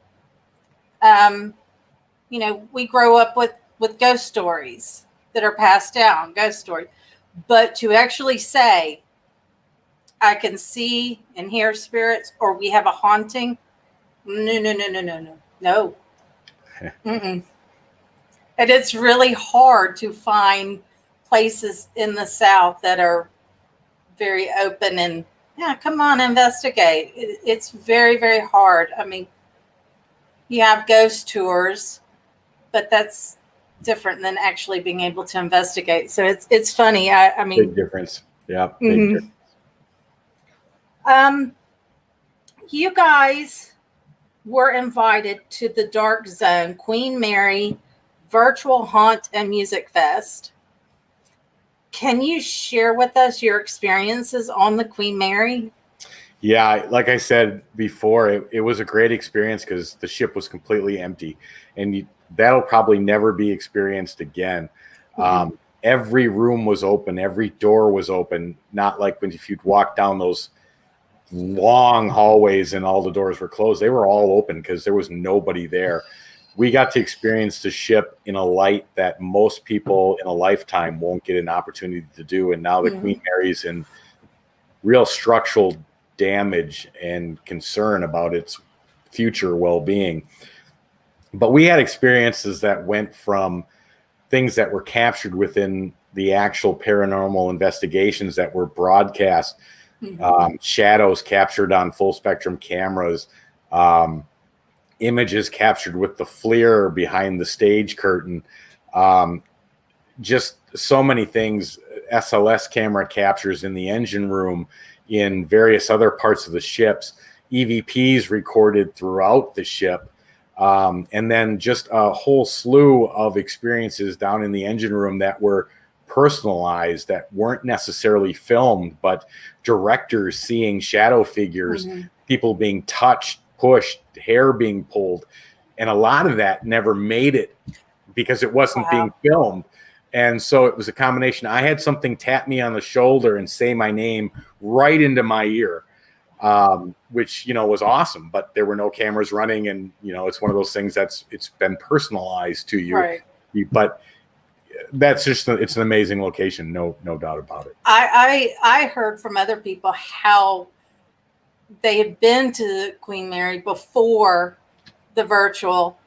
[SPEAKER 2] you know, we grow up with ghost stories that are passed down, ghost stories. But to actually say, I can see and hear spirits, or we have a haunting, no. Mm-mm. And it's really hard to find places in the South that are very open and, yeah, come on, investigate. It's very, very hard. I mean, you have ghost tours, but that's different than actually being able to investigate. So it's funny. I mean,
[SPEAKER 3] big difference. Yeah. Big difference.
[SPEAKER 2] You guys were invited to the Dark Zone Queen Mary Virtual Haunt and Music Fest. Can you share with us your experiences on the Queen Mary?
[SPEAKER 3] Yeah, like I said before, it was a great experience because the ship was completely empty, and that'll probably never be experienced again. Mm-hmm. Every room was open, every door was open. Not like if you'd walk down those long hallways and all the doors were closed. They were all open because there was nobody there. We got to experience the ship in a light that most people in a lifetime won't get an opportunity to do. And now the Queen Mary's in real structural damage and concern about its future well-being. But we had experiences that went from things that were captured within the actual paranormal investigations that were broadcast, shadows captured on full spectrum cameras, images captured with the FLIR behind the stage curtain, just so many things, SLS camera captures in the engine room, in various other parts of the ships, EVPs recorded throughout the ship, and then just a whole slew of experiences down in the engine room that were personalized that weren't necessarily filmed, but directors seeing shadow figures, people being touched, pushed, hair being pulled. And a lot of that never made it because it wasn't being filmed. And so it was a combination. I had something tap me on the shoulder and say my name right into my ear, which, was awesome, but there were no cameras running. And, it's one of those things it's been personalized to you.
[SPEAKER 2] Right.
[SPEAKER 3] But that's just, it's an amazing location. No doubt about it.
[SPEAKER 2] I heard from other people how they had been to Queen Mary before the virtual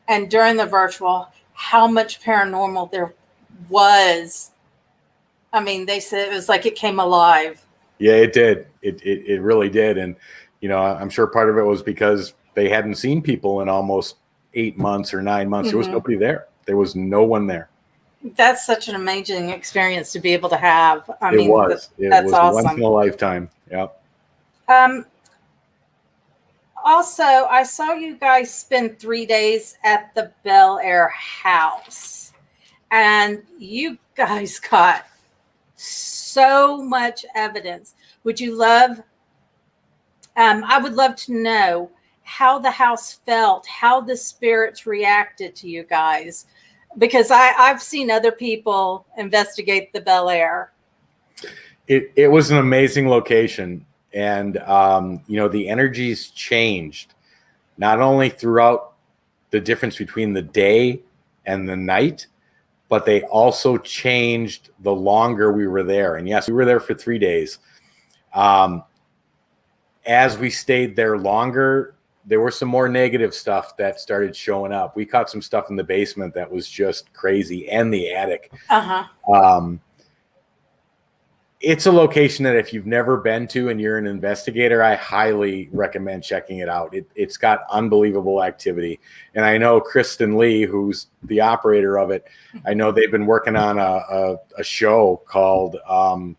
[SPEAKER 2] and during the virtual, how much paranormal there was. I mean, they said it was like it came alive. Yeah,
[SPEAKER 3] it did. It really did. And, I'm sure part of it was because they hadn't seen people in almost 8 months or 9 months. There was nobody there. There was no one there.
[SPEAKER 2] That's such an amazing experience to be able to have.
[SPEAKER 3] It was awesome. Once in a lifetime. Yep.
[SPEAKER 2] Also, I saw you guys spend 3 days at the Bel Air house, and you guys got so much evidence. Would you love, I would love to know how the house felt, how the spirits reacted to you guys, because I've seen other people investigate the Bel Air.
[SPEAKER 3] It was an amazing location. And, the energies changed not only throughout the difference between the day and the night, but they also changed the longer we were there. And yes, we were there for 3 days. As we stayed there longer, there were some more negative stuff that started showing up. We caught some stuff in the basement that was just crazy, and the attic. It's a location that if you've never been to and you're an investigator, I highly recommend checking it out. It's got unbelievable activity. And I know Kristen Lee, who's the operator of it, I know they've been working on a show called, trying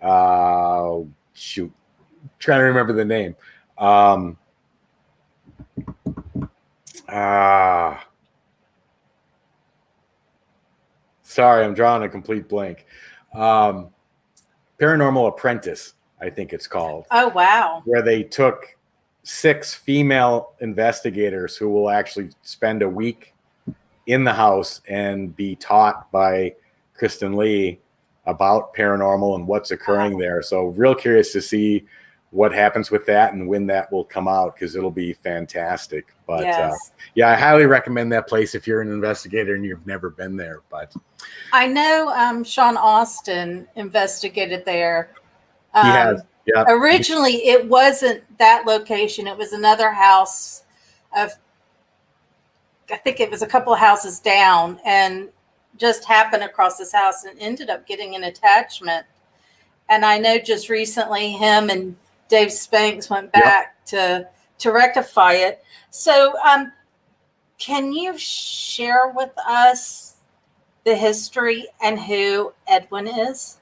[SPEAKER 3] to remember the name. Sorry, I'm drawing a complete blank. Paranormal Apprentice, I think it's called.
[SPEAKER 2] Oh, wow.
[SPEAKER 3] Where they took 6 female investigators who will actually spend a week in the house and be taught by Kristen Lee about paranormal and what's occurring there. So real curious to see what happens with that and when that will come out, because it'll be fantastic. But I highly recommend that place if you're an investigator and you've never been there. But
[SPEAKER 2] I know Sean Austin investigated there.
[SPEAKER 3] He has. Yeah.
[SPEAKER 2] Originally, it wasn't that location. It was another house. I think it was a couple of houses down, and just happened across this house and ended up getting an attachment. And I know just recently him and Dave Spanks went back to rectify it. So can you share with us the history and who Edwin is?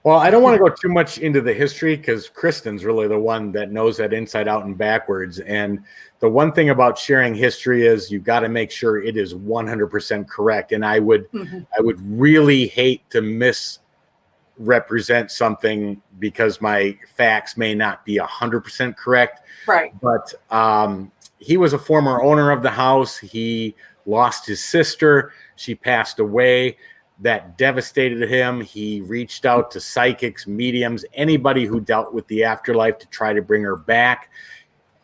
[SPEAKER 3] Well, I don't want to go too much into the history because Kristen's really the one that knows that inside out and backwards. And the one thing about sharing history is you've got to make sure it is 100% correct. And I would really hate to misrepresent something because my facts may not be 100% correct.
[SPEAKER 2] Right.
[SPEAKER 3] But he was a former owner of the house. He lost his sister. She passed away. That devastated him. He reached out to psychics, mediums, anybody who dealt with the afterlife to try to bring her back.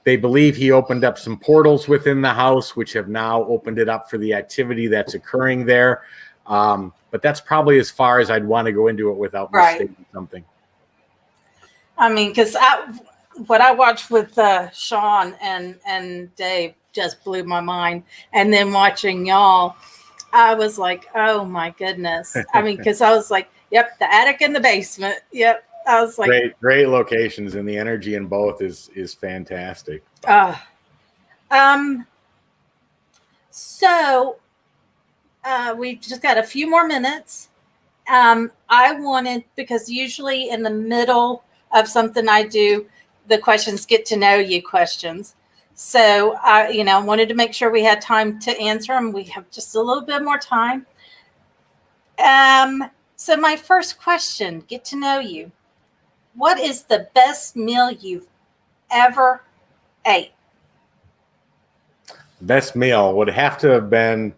[SPEAKER 3] They believe he opened up some portals within the house, which have now opened it up for the activity that's occurring there. But that's probably as far as I'd want to go into it without misstating something.
[SPEAKER 2] I mean, because what I watched with Sean and Dave just blew my mind. And then watching y'all, I was like, oh my goodness. I mean, because I was like, yep, the attic and the basement. Yep. I was like,
[SPEAKER 3] great locations, and the energy in both is fantastic.
[SPEAKER 2] So we've just got a few more minutes. I wanted, because usually in the middle of something I do, the questions get to know you questions. So I wanted to make sure we had time to answer them. We have just a little bit more time. So my first question, get to know you. What is the best meal you've ever ate?
[SPEAKER 3] Best meal would have to have been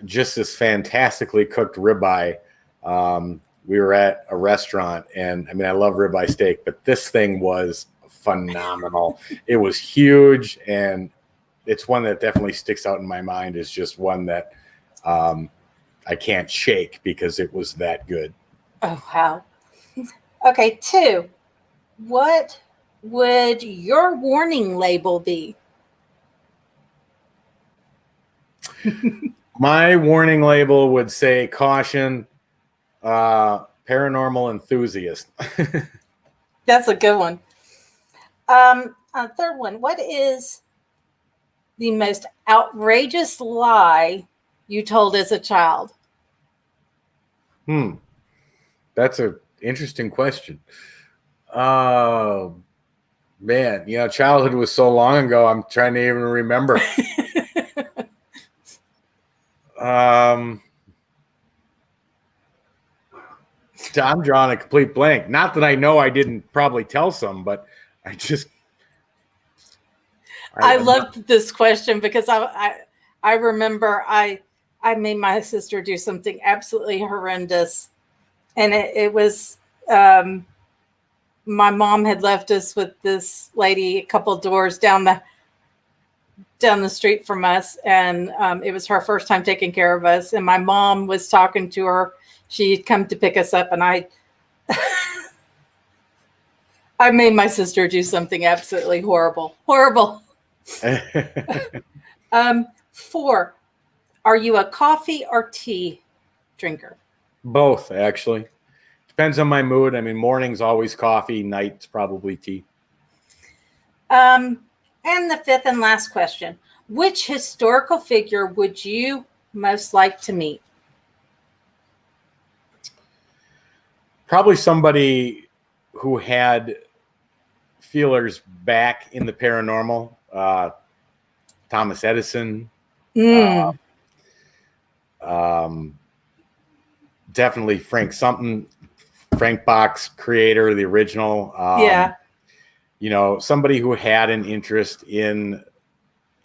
[SPEAKER 3] just this fantastically cooked ribeye. We were at a restaurant, and I mean, I love ribeye steak, but this thing was phenomenal. It was huge, and it's one that definitely sticks out in my mind as just one that I can't shake because it was that good.
[SPEAKER 2] Oh, wow. Okay, 2. What would your warning label be?
[SPEAKER 3] My warning label would say caution, paranormal enthusiast.
[SPEAKER 2] That's a good one. Third one, what is the most outrageous lie you told as a child?
[SPEAKER 3] That's an interesting question. Oh, man, childhood was so long ago, I'm trying to even remember. I'm drawing a complete blank. Not that I know I didn't probably tell some, but I just...
[SPEAKER 2] I loved this question because I remember I made my sister do something absolutely horrendous. And it was, my mom had left us with this lady a couple doors down the street from us. And it was her first time taking care of us. And my mom was talking to her. She'd come to pick us up. And I made my sister do something absolutely horrible. 4, are you a coffee or tea drinker?
[SPEAKER 3] Both, actually. Depends on my mood. I mean, morning's always coffee, night's probably tea.
[SPEAKER 2] And the 5th and last question. Which historical figure would you most like to meet?
[SPEAKER 3] Probably somebody who had feelers back in the paranormal. Thomas Edison. Definitely Frank Bach's creator, the original. Somebody who had an interest in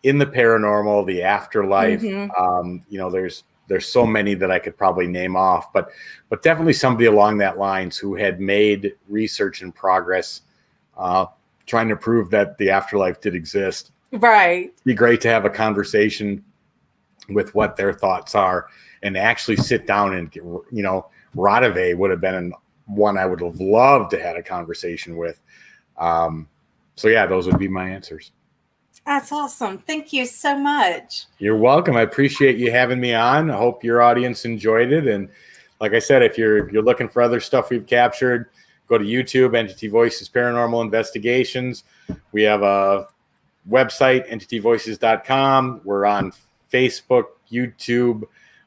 [SPEAKER 3] the paranormal, the afterlife. There's so many that I could probably name off, but definitely somebody along that lines who had made research and progress, trying to prove that the afterlife did exist.
[SPEAKER 2] Right.
[SPEAKER 3] It'd be great to have a conversation with what their thoughts are and actually sit down and Radave would have been one I would have loved to have a conversation with. So yeah, those would be my answers.
[SPEAKER 2] That's awesome. Thank you so much.
[SPEAKER 3] You're welcome. I appreciate you having me on. I hope your audience enjoyed it. And like I said, if you're looking for other stuff we've captured, go to YouTube, Entity Voices Paranormal Investigations. We have a website, entityvoices.com. We're on Facebook, YouTube,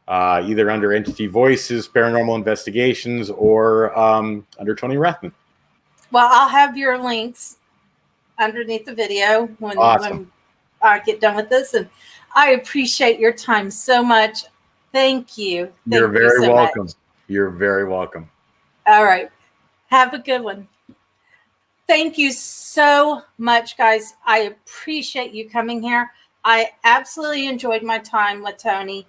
[SPEAKER 3] either under Entity Voices Paranormal Investigations or under Tony Rathman.
[SPEAKER 2] Well, I'll have your links underneath the video when I get done with this. And I appreciate your time so much. Thank you.
[SPEAKER 3] You're very welcome. You're very welcome.
[SPEAKER 2] All right. Have a good one. Thank you so much, guys. I appreciate you coming here. I absolutely enjoyed my time with Tony.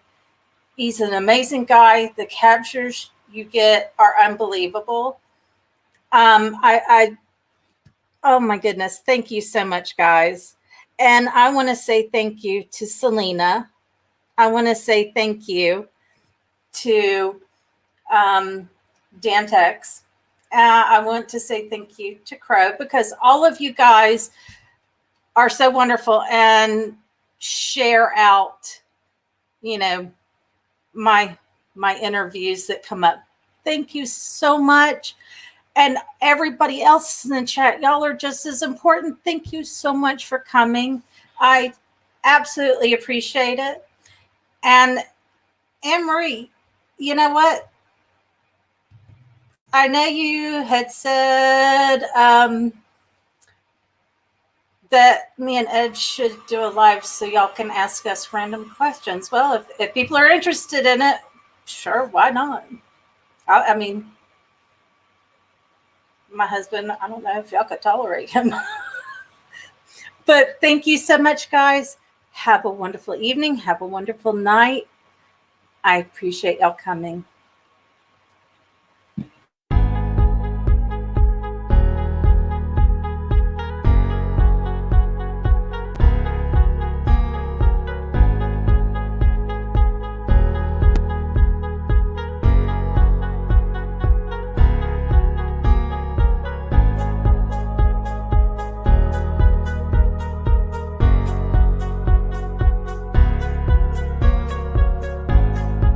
[SPEAKER 2] He's an amazing guy. The captures you get are unbelievable. Oh my goodness. Thank you so much, guys. And I want to say thank you to Selena. I want to say thank you to Dantex. I want to say thank you to Crow because all of you guys are so wonderful and share out, my interviews that come up. Thank you so much. And everybody else in the chat, y'all are just as important. Thank you so much for coming. I absolutely appreciate it. And Anne-Marie, you know what? I know you had said that me and Ed should do a live so y'all can ask us random questions. Well, if people are interested in it, Sure, why not? I mean, my husband, I don't know if y'all could tolerate him. But thank you so much, guys. Have a wonderful evening. Have a wonderful night. I appreciate y'all coming.